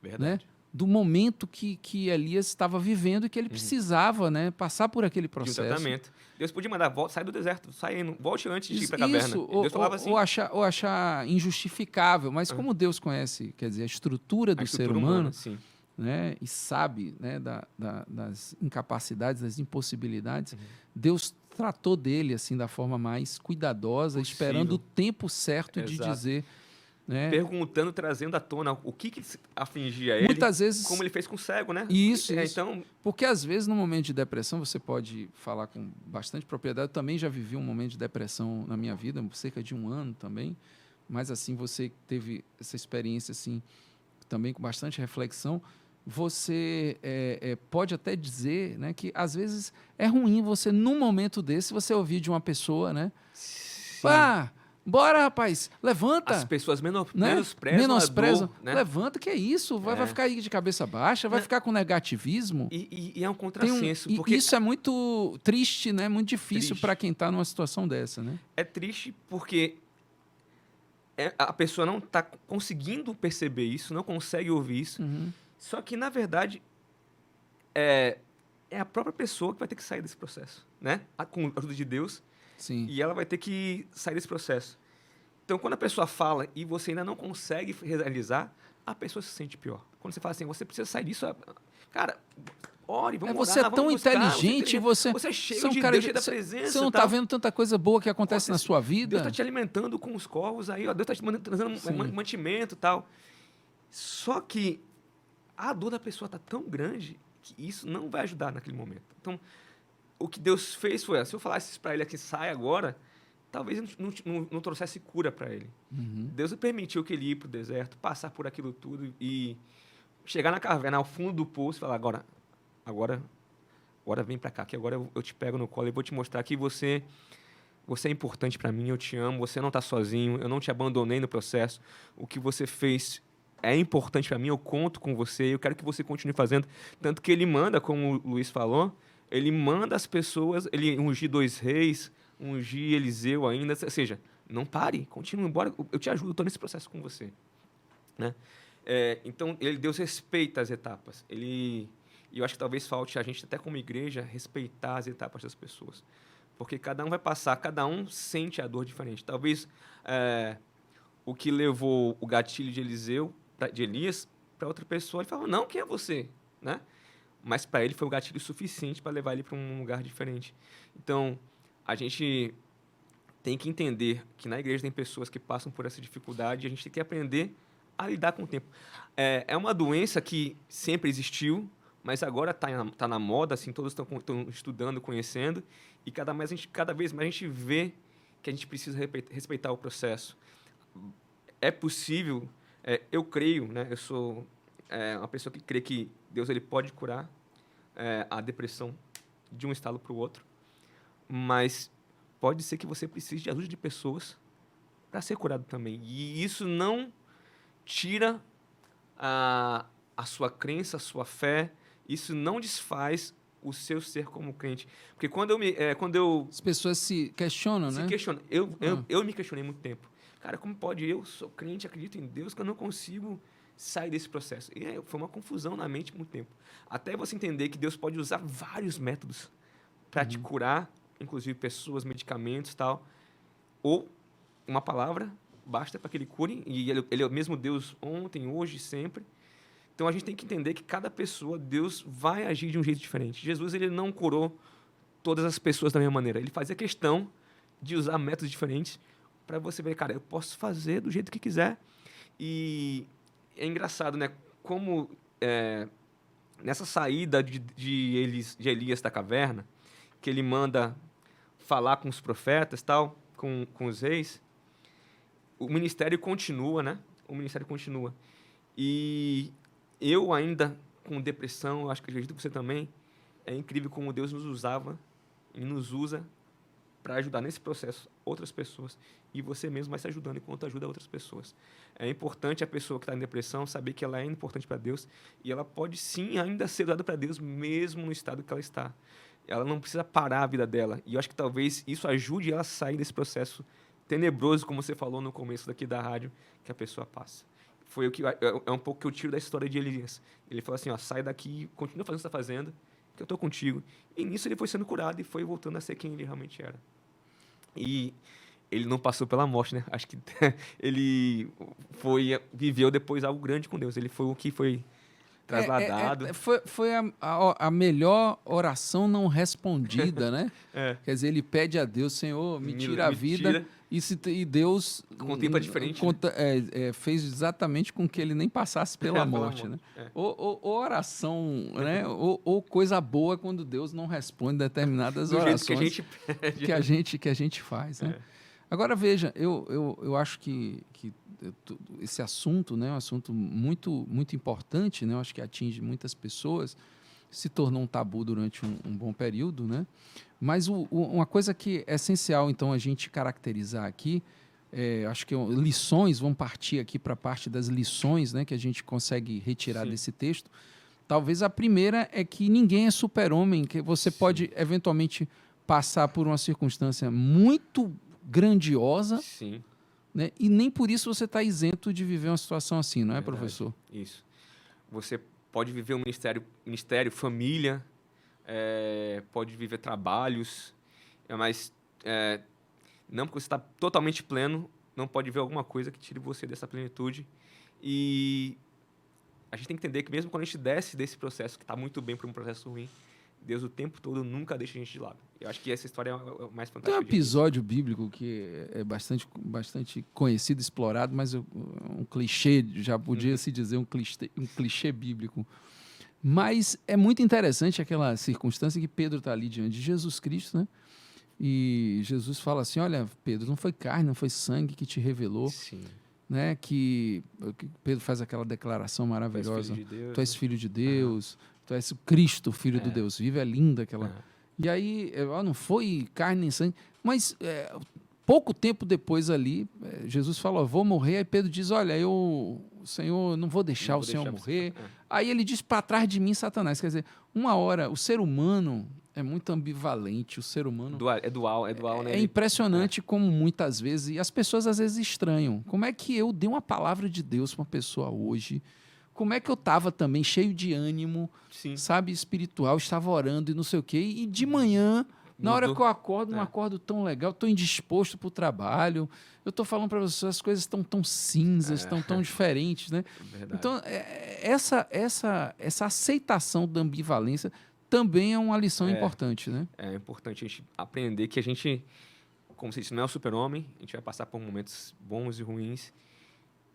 Verdade. né? Do momento que Elias estava vivendo e que ele precisava, né, passar por aquele De um processo. tratamento. Deus podia mandar, sai do deserto, volte antes de ir para a caverna. Isso, Deus falava assim. ou achar injustificável, mas como Deus conhece, quer dizer, a estrutura do ser humano, sim. né, e sabe, né, das incapacidades, das impossibilidades, Deus tratou dele assim da forma mais cuidadosa, Possível. esperando o tempo certo de dizer, né? Perguntando, trazendo à tona o que afligia ele. Muitas vezes, como ele fez com o cego, né? Isso. Então, porque às vezes no momento de depressão você pode falar com bastante propriedade. Eu também já vivi um momento de depressão na minha vida, cerca de 1 ano também. Mas assim, você teve essa experiência assim também com bastante reflexão. Você pode até dizer, né, que às vezes é ruim você num momento desse você ouvir de uma pessoa, né? Pá, bora, rapaz, levanta. As pessoas né? menosprezam a dor, né? Levanta, que é isso? Vai ficar aí de cabeça baixa, vai ficar com negativismo. E é um contrassenso. porque isso é muito triste, né? Muito difícil para quem está numa situação dessa, né? É triste porque a pessoa não está conseguindo perceber isso, não consegue ouvir isso. Só que, na verdade, é a própria pessoa que vai ter que sair desse processo, né? Com a ajuda de Deus. Sim. E ela vai ter que sair desse processo. Então, quando a pessoa fala e você ainda não consegue realizar, a pessoa se sente pior. Quando você fala assim, você precisa sair disso, cara, ore, vamos Você orar, é tão vamos buscar, inteligente, você é cheio é um de cara Deus, cheio da presença. Você não está vendo tanta coisa boa que acontece na sua vida? Deus está te alimentando com os corvos aí, ó, Deus está te trazendo mantimento e tal. Só que a dor da pessoa está tão grande que isso não vai ajudar naquele momento. Então, o que Deus fez foi, se eu falasse para ele aqui, sai agora, talvez não trouxesse cura para ele. Deus permitiu que ele ia para o deserto, passar por aquilo tudo e chegar na caverna, ao fundo do poço e falar, agora vem para cá, que agora eu te pego no colo e vou te mostrar que você é importante para mim, eu te amo, você não está sozinho, eu não te abandonei no processo, o que você fez é importante para mim, eu conto com você, eu quero que você continue fazendo. Tanto que ele manda, como o Luiz falou, ele manda as pessoas, ele ungir 2 reis, ungir Eliseu ainda, ou seja, não pare, continue, embora, eu te ajudo, eu estou nesse processo com você. Né? Então, Deus respeita as etapas. E eu acho que talvez falte a gente, até como igreja, respeitar as etapas das pessoas. Porque cada um vai passar, cada um sente a dor diferente. Talvez o que levou o gatilho de Elias, para outra pessoa, ele fala, não, quem é você? Né? Mas para ele foi o gatilho suficiente para levar ele para um lugar diferente. Então, a gente tem que entender que na igreja tem pessoas que passam por essa dificuldade e a gente tem que aprender a lidar com o tempo. É uma doença que sempre existiu, mas agora está na moda, assim, todos estão estudando, conhecendo, e cada vez mais a gente vê que a gente precisa respeitar o processo. É possível, eu creio, né, eu sou uma pessoa que crê que Deus ele pode curar a depressão de um estado para o outro, mas pode ser que você precise de ajuda de pessoas para ser curado também. E isso não tira a sua crença, a sua fé, isso não desfaz o seu ser como crente. Porque quando eu As pessoas se questionam, né? questionam, eu me questionei muito tempo. Cara, como pode eu sou crente, acredito em Deus, que eu não consigo sair desse processo? E foi uma confusão na mente muito tempo. Até você entender que Deus pode usar vários métodos para te curar, inclusive pessoas, medicamentos e tal. Ou uma palavra basta para que ele cure, e ele é o mesmo Deus ontem, hoje, sempre. Então, a gente tem que entender que cada pessoa, Deus vai agir de um jeito diferente. Jesus, ele não curou todas as pessoas da mesma maneira. Ele fazia questão de usar métodos diferentes para você ver, cara, eu posso fazer do jeito que quiser. E é engraçado, né? Como nessa saída de Elias da caverna, que ele manda falar com os profetas, tal, com os reis, o ministério continua, né? O ministério continua. E eu ainda com depressão, acho que acredito que você também, é incrível como Deus nos usava e nos usa para ajudar nesse processo outras pessoas. E você mesmo vai se ajudando enquanto ajuda outras pessoas. É importante a pessoa que está em depressão saber que ela é importante para Deus e ela pode sim ainda ser dada para Deus mesmo no estado que ela está. Ela não precisa parar a vida dela. E eu acho que talvez isso ajude ela a sair desse processo tenebroso, como você falou no começo daqui da rádio, que a pessoa passa. Foi é um pouco que eu tiro da história de Elias. Ele falou assim, ó, sai daqui, continua fazendo o que você está fazendo, que eu estou contigo. E nisso ele foi sendo curado e foi voltando a ser quem ele realmente era. E ele não passou pela morte, né? Acho que ele viveu depois algo grande com Deus. Ele foi o que foi trasladado. Foi a melhor oração não respondida, né? Quer dizer, ele pede a Deus, Senhor, me tira a vida. E Deus contempla diferente, fez exatamente com que ele nem passasse pela morte, né? Ou oração, né? Ou coisa boa quando Deus não responde determinadas orações que a gente que a gente faz, né? Agora veja, eu acho que esse assunto, né, é um assunto muito muito importante, né? Eu acho que atinge muitas pessoas, se tornou um tabu durante um bom período, né? Mas uma coisa que é essencial, então, a gente caracterizar aqui, acho que lições, vão partir aqui para a parte das lições, né, que a gente consegue retirar desse texto. Talvez a primeira é que ninguém é super-homem, que você pode, eventualmente, passar por uma circunstância muito grandiosa, né, e nem por isso você está isento de viver uma situação assim, não é, professor? Isso. Você pode viver um ministério, família, pode viver trabalhos, mas não porque você está totalmente pleno, não pode ver alguma coisa que tire você dessa plenitude. E a gente tem que entender que mesmo quando a gente desce desse processo, que está muito bem para um processo ruim, Deus o tempo todo nunca deixa a gente de lado. Eu acho que essa história é o mais fantástico. Tem um episódio bíblico que é bastante conhecido, explorado, mas um clichê, já podia se dizer um clichê bíblico. Mas é muito interessante aquela circunstância que Pedro está ali diante de Jesus Cristo, né? E Jesus fala assim, olha, Pedro, não foi carne, não foi sangue que te revelou, né? Que Pedro faz aquela declaração maravilhosa, tu és filho de Deus, tu és o Cristo, filho do Deus vivo, é linda aquela... E aí, não foi carne nem sangue, mas pouco tempo depois ali, Jesus fala, vou morrer, aí Pedro diz, olha, Senhor, não vou deixar o Senhor morrer. Aí ele diz, para trás de mim, Satanás. Quer dizer, uma hora, o ser humano é muito ambivalente, o ser humano... É dual, né? É impressionante como muitas vezes, e as pessoas às vezes estranham, como é que eu dei uma palavra de Deus para uma pessoa hoje, como é que eu estava também cheio de ânimo, sabe, espiritual, estava orando e não sei o quê, e de manhã... Na hora que eu acordo, não acordo tão legal, estou indisposto para o trabalho, eu estou falando para vocês, as coisas estão tão cinzas, estão tão diferentes, né? Então, essa aceitação da ambivalência também é uma lição importante, né? É importante a gente aprender que a gente, como você disse, não é o super-homem, a gente vai passar por momentos bons e ruins,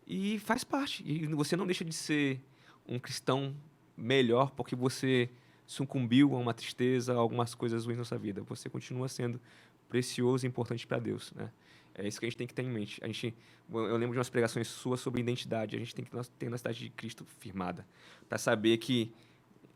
e faz parte. E você não deixa de ser um cristão melhor porque você sucumbiu a uma tristeza, a algumas coisas ruins na sua vida. Você continua sendo precioso e importante para Deus, né? É isso que a gente tem que ter em mente. Eu lembro de umas pregações suas sobre identidade. A gente tem que ter na cidade de Cristo firmada, para saber que,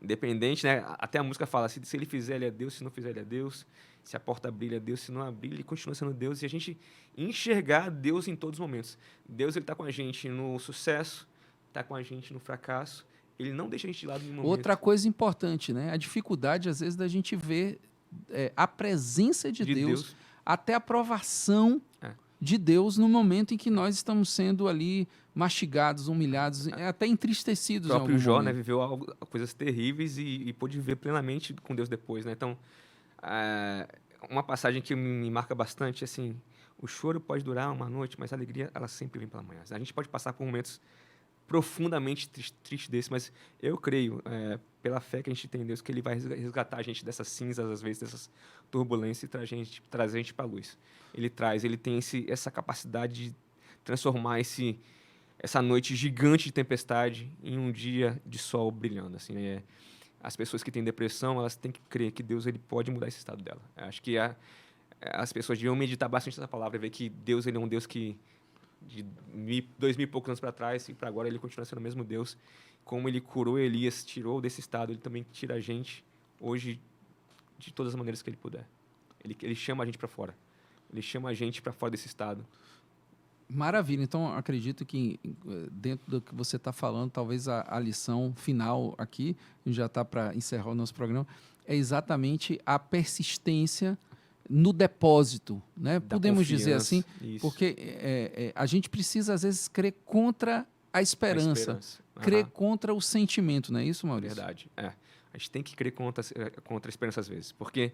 independente, né? Até a música fala, se ele fizer, ele é Deus, se não fizer, ele é Deus. Se a porta abrir, ele é Deus, se não abrir, ele continua sendo Deus. E a gente enxergar Deus em todos os momentos. Deus está com a gente no sucesso, está com a gente no fracasso, Ele não deixa a gente de lado em nenhum momento. Outra coisa importante, né? A dificuldade, às vezes, da gente ver a presença de Deus, até a aprovação de Deus no momento em que nós estamos sendo ali mastigados, humilhados, até entristecidos. O próprio Jó, momento. né, viveu coisas terríveis e pôde viver plenamente com Deus depois, né? Então, uma passagem que me marca bastante, assim, o choro pode durar uma noite, mas a alegria, ela sempre vem pela manhã. A gente pode passar por momentos profundamente tristes desses, mas eu creio, pela fé que a gente tem em Deus, que Ele vai resgatar a gente dessas cinzas, às vezes, dessas turbulências e trazer a gente para a luz. Ele tem essa capacidade de transformar essa noite gigante de tempestade em um dia de sol brilhando, assim, né? As pessoas que têm depressão, elas têm que crer que Deus ele pode mudar esse estado dela. Eu acho que as pessoas deviam meditar bastante nessa palavra, ver que Deus ele é um Deus que de 2.000 e poucos anos para trás e para agora ele continua sendo o mesmo Deus. Como ele curou Elias, tirou desse estado, ele também tira a gente hoje de todas as maneiras que ele puder. Ele chama a gente para fora. Ele chama a gente para fora desse estado. Maravilha. Então, acredito que dentro do que você está falando, talvez a lição final aqui, já está para encerrar o nosso programa, é exatamente a persistência no depósito, né? Podemos dizer assim, isso. Porque a gente precisa, às vezes, crer contra a esperança. Crer contra o sentimento, não é isso, Maurício? Verdade. A gente tem que crer contra a esperança às vezes, porque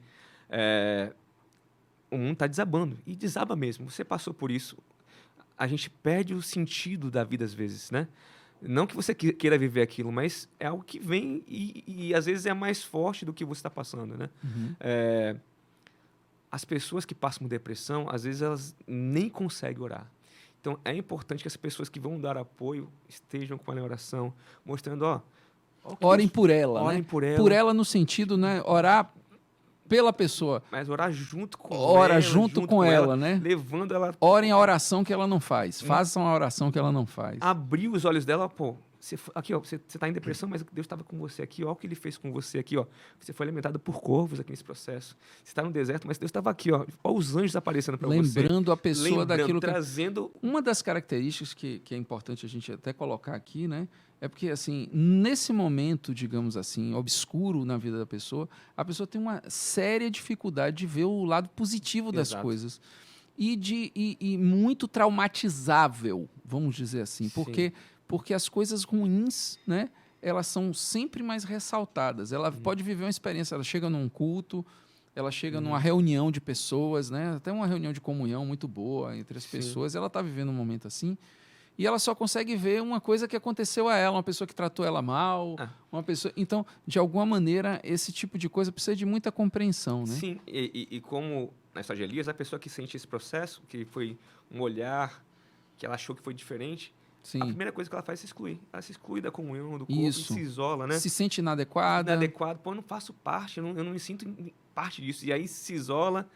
o mundo está desabando, e desaba mesmo. Você passou por isso. A gente perde o sentido da vida às vezes, né? Não que você queira viver aquilo, mas é algo que vem e às vezes é mais forte do que você está passando, né? Uhum. As pessoas que passam por depressão, às vezes elas nem conseguem orar. Então, é importante que as pessoas que vão dar apoio estejam com ela em oração, mostrando, orem por ela, orem né? por ela. Por ela no sentido, né? Orar pela pessoa. Mas orar junto com ela. Junto com ela, né? Levando ela... Orem a oração que ela não faz. Façam a oração que ela não faz. Abrir os olhos dela, aqui, você está em depressão, mas Deus estava com você aqui, ó, o que Ele fez com você aqui, ó. Você foi alimentado por corvos aqui nesse processo. Você está no deserto, mas Deus estava aqui, ó. Os anjos aparecendo para você. Lembrando a pessoa daquilo que... Trazendo... Uma das características que é importante a gente até colocar aqui, né? É porque, assim, nesse momento, digamos assim, obscuro na vida da pessoa, a pessoa tem uma séria dificuldade de ver o lado positivo das coisas. E muito traumatizável, vamos dizer assim. Porque as coisas ruins, né, elas são sempre mais ressaltadas. Ela pode viver uma experiência, ela chega num culto, ela chega numa reunião de pessoas, né, até uma reunião de comunhão muito boa entre as pessoas, ela está vivendo um momento assim, e ela só consegue ver uma coisa que aconteceu a ela, uma pessoa que tratou ela mal, uma pessoa... Então, de alguma maneira, esse tipo de coisa precisa de muita compreensão, né? Sim, e como na história de Elias, a pessoa que sente esse processo, que foi um olhar que ela achou que foi diferente, Sim. A primeira coisa que ela faz é se excluir. Ela se exclui da comunhão, do corpo, e se isola, né? Se sente inadequada. Eu não faço parte, eu não me sinto parte disso. E aí se isola,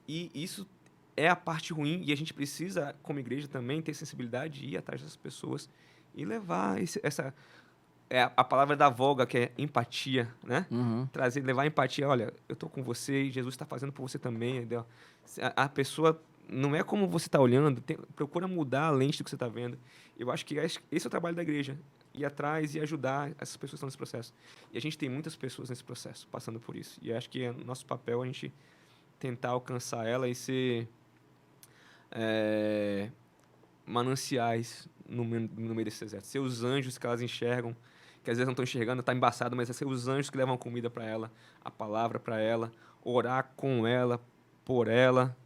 e isso é a parte ruim, e a gente precisa, como igreja também, ter sensibilidade de ir atrás dessas pessoas e levar essa... a palavra da voga, que é empatia, né? Levar empatia, olha, eu estou com você e Jesus está fazendo por você também, entendeu? A pessoa... Não é como você está olhando, procura mudar a lente do que você está vendo. Eu acho que esse é o trabalho da igreja, ir atrás e ajudar essas pessoas que estão nesse processo. E a gente tem muitas pessoas nesse processo, passando por isso. E acho que é nosso papel a gente tentar alcançar ela e ser mananciais no meio desse deserto. Ser os anjos que elas enxergam, que às vezes não estão enxergando, está embaçado, mas é ser os anjos que levam a comida para ela, a palavra para ela, orar com ela, por ela.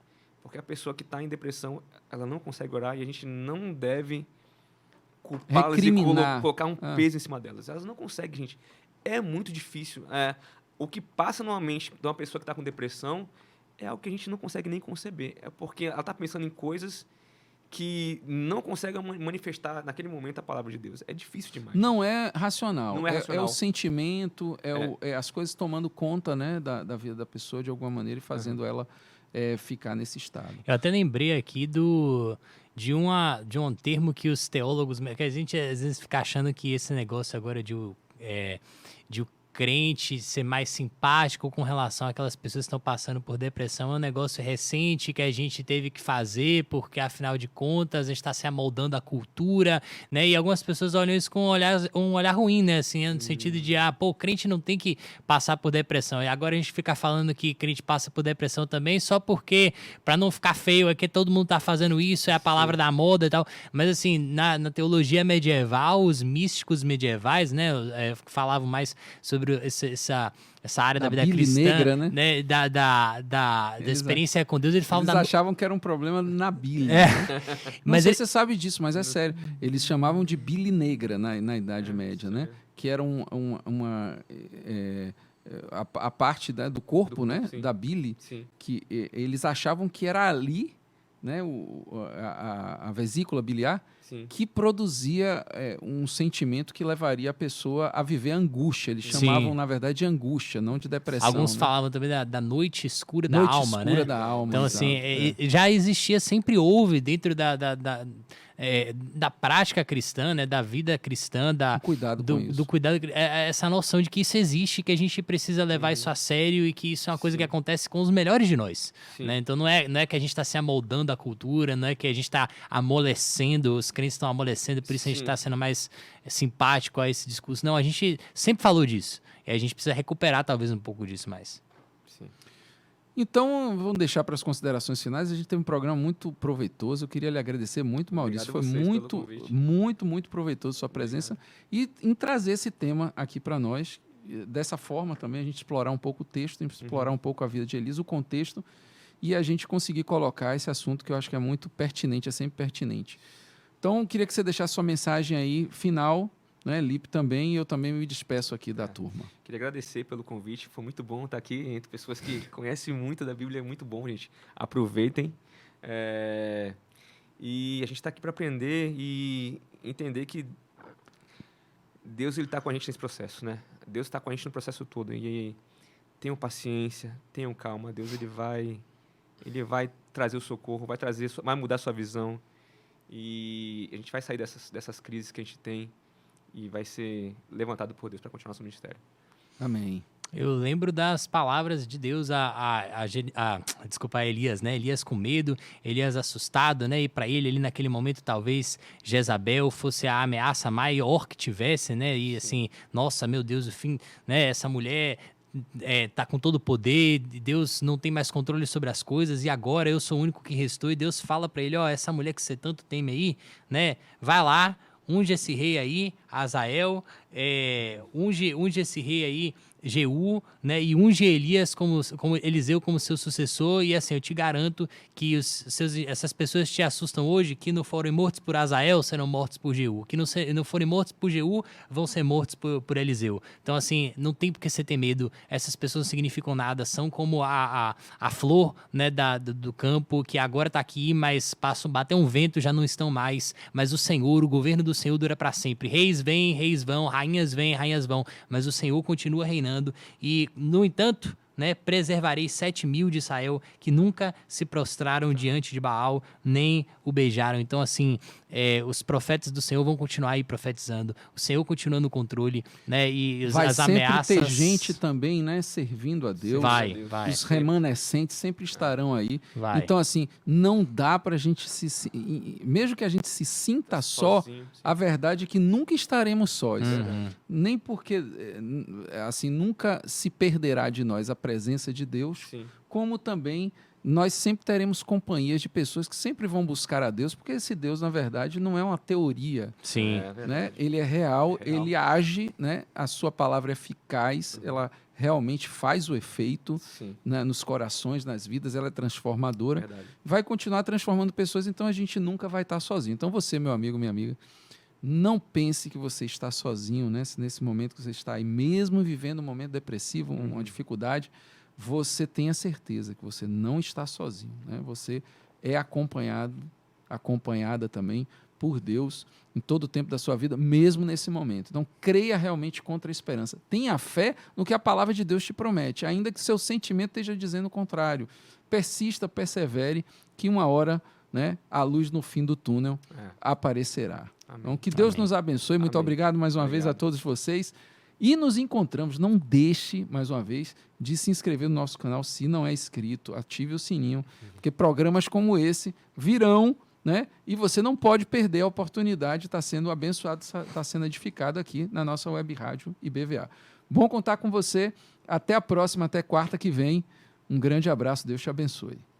Porque a pessoa que está em depressão, ela não consegue orar e a gente não deve culpá-las e colocar um peso em cima delas. Elas não conseguem, gente. É muito difícil. O que passa numa mente de uma pessoa que está com depressão é algo que a gente não consegue nem conceber. É porque ela está pensando em coisas que não consegue manifestar naquele momento a palavra de Deus. É difícil demais. Não é racional. Não é racional. É o sentimento, as coisas tomando conta, né, da vida da pessoa de alguma maneira e fazendo ela... ficar nesse estado. Eu até lembrei aqui de um termo que os teólogos... Que a gente às vezes fica achando que esse negócio agora de crente ser mais simpático com relação àquelas pessoas que estão passando por depressão é um negócio recente que a gente teve que fazer, porque afinal de contas a gente está se amoldando à cultura, né? E algumas pessoas olham isso com um olhar ruim, né? Assim, no sentido de, o crente não tem que passar por depressão. E agora a gente fica falando que crente passa por depressão também só porque, para não ficar feio, é que todo mundo tá fazendo isso, é a palavra da moda e tal. Mas assim, na teologia medieval, os místicos medievais, né? Falavam mais sobre essa área da vida cristã, negra, né? Da experiência com Deus. Eles achavam que era um problema na bile. Não sei se você sabe disso, mas é sério. Eles chamavam de bile negra na Idade Média, né? Que era a parte do corpo, né? Sim. Da bile, sim. Que eles achavam que era ali, né? A vesícula biliar, sim. que produzia um sentimento que levaria a pessoa a viver angústia. Eles chamavam, na verdade, de angústia, não de depressão. Alguns falavam também da noite escura da alma, né? Noite escura da alma. Então, assim, já existia, sempre houve dentro da prática cristã, né? Da vida cristã, do cuidado, essa noção de que isso existe, que a gente precisa levar isso a sério e que isso é uma coisa que acontece com os melhores de nós. Né? Então, não é que a gente está se amoldando à cultura, não é que a gente está amolecendo, os crentes estão amolecendo, por isso a gente está sendo mais simpático a esse discurso. Não, a gente sempre falou disso. E a gente precisa recuperar talvez um pouco disso mais. Sim. Então, vamos deixar para as considerações finais. A gente teve um programa muito proveitoso. Eu queria lhe agradecer muito, Maurício. Foi muito proveitoso a sua presença e em trazer esse tema aqui para nós. Dessa forma também, a gente explorar um pouco o texto, explorar um pouco a vida de Elisa, o contexto, e a gente conseguir colocar esse assunto que eu acho que é muito pertinente, é sempre pertinente. Então, eu queria que você deixasse sua mensagem aí final, né, Lipe também, e eu também me despeço aqui da turma. Queria agradecer pelo convite, foi muito bom estar aqui entre pessoas que conhecem muito da Bíblia, é muito bom, gente. Aproveitem. E a gente está aqui para aprender e entender que Deus está com a gente nesse processo, né? Deus está com a gente no processo todo. E tenham paciência, tenham calma. Deus ele vai trazer o socorro, vai mudar a sua visão. E a gente vai sair dessas crises que a gente tem e vai ser levantado por Deus para continuar nosso ministério. Amém. Eu lembro das palavras de Deus desculpa, a Elias, né? Elias com medo, Elias assustado, né? E para ele, naquele momento, talvez Jezabel fosse a ameaça maior que tivesse, né? E assim, nossa, meu Deus, o fim, né? Essa mulher tá com todo o poder, Deus não tem mais controle sobre as coisas e agora eu sou o único que restou. E Deus fala para ele, essa mulher que você tanto teme aí, né? Vai lá, unge esse rei aí, Azael, unge esse rei aí, Jeú, né, e unge Elias como Eliseu como seu sucessor, e assim, eu te garanto que essas pessoas te assustam hoje, que não forem mortos por Azael, serão mortos por Jeú, que não forem mortos por Jeú, vão ser mortos por Eliseu. Então, assim, não tem por que você ter medo, essas pessoas não significam nada, são como a flor, né, do campo, que agora está aqui, mas bater um vento, já não estão mais, mas o Senhor, o governo do Senhor dura para sempre. Reis vêm, reis vão, rainhas vêm, rainhas vão, mas o Senhor continua reinando. E, no entanto, né, preservarei 7.000 de Israel que nunca se prostraram diante de Baal, nem o beijaram. Então, assim, os profetas do Senhor vão continuar aí profetizando. O Senhor continua no controle, né? E as ameaças... Vai sempre ter gente também, né, servindo a Deus. Vai. Os remanescentes sempre estarão aí. Vai. Então, assim, não dá pra gente mesmo que a gente se sinta só, a verdade é que nunca estaremos sós. Nem porque, assim, nunca se perderá de nós a presença de Deus, como também nós sempre teremos companhias de pessoas que sempre vão buscar a Deus, porque esse Deus, na verdade, não é uma teoria. Sim. Né? Ele é real, ele age, né? A sua palavra é eficaz, ela realmente faz o efeito, né, nos corações, nas vidas, ela é transformadora. Verdade. Vai continuar transformando pessoas, então a gente nunca vai estar sozinho. Então você, meu amigo, minha amiga, não pense que você está sozinho, né? Nesse momento que você está aí, mesmo vivendo um momento depressivo, uma dificuldade, você tenha certeza que você não está sozinho, né? Você é acompanhada também por Deus em todo o tempo da sua vida, mesmo nesse momento. Então, creia realmente contra a esperança. Tenha fé no que a palavra de Deus te promete, ainda que seu sentimento esteja dizendo o contrário. Persista, persevere, que uma hora, né, a luz no fim do túnel aparecerá. Amém. Então, que Deus nos abençoe. Muito obrigado mais uma vez a todos vocês. E nos encontramos. Não deixe, mais uma vez, de se inscrever no nosso canal se não é inscrito. Ative o sininho, porque programas como esse virão, né? E você não pode perder a oportunidade de estar sendo abençoado, estar sendo edificado aqui na nossa web rádio IBVA. Bom contar com você. Até a próxima, até quarta que vem. Um grande abraço. Deus te abençoe.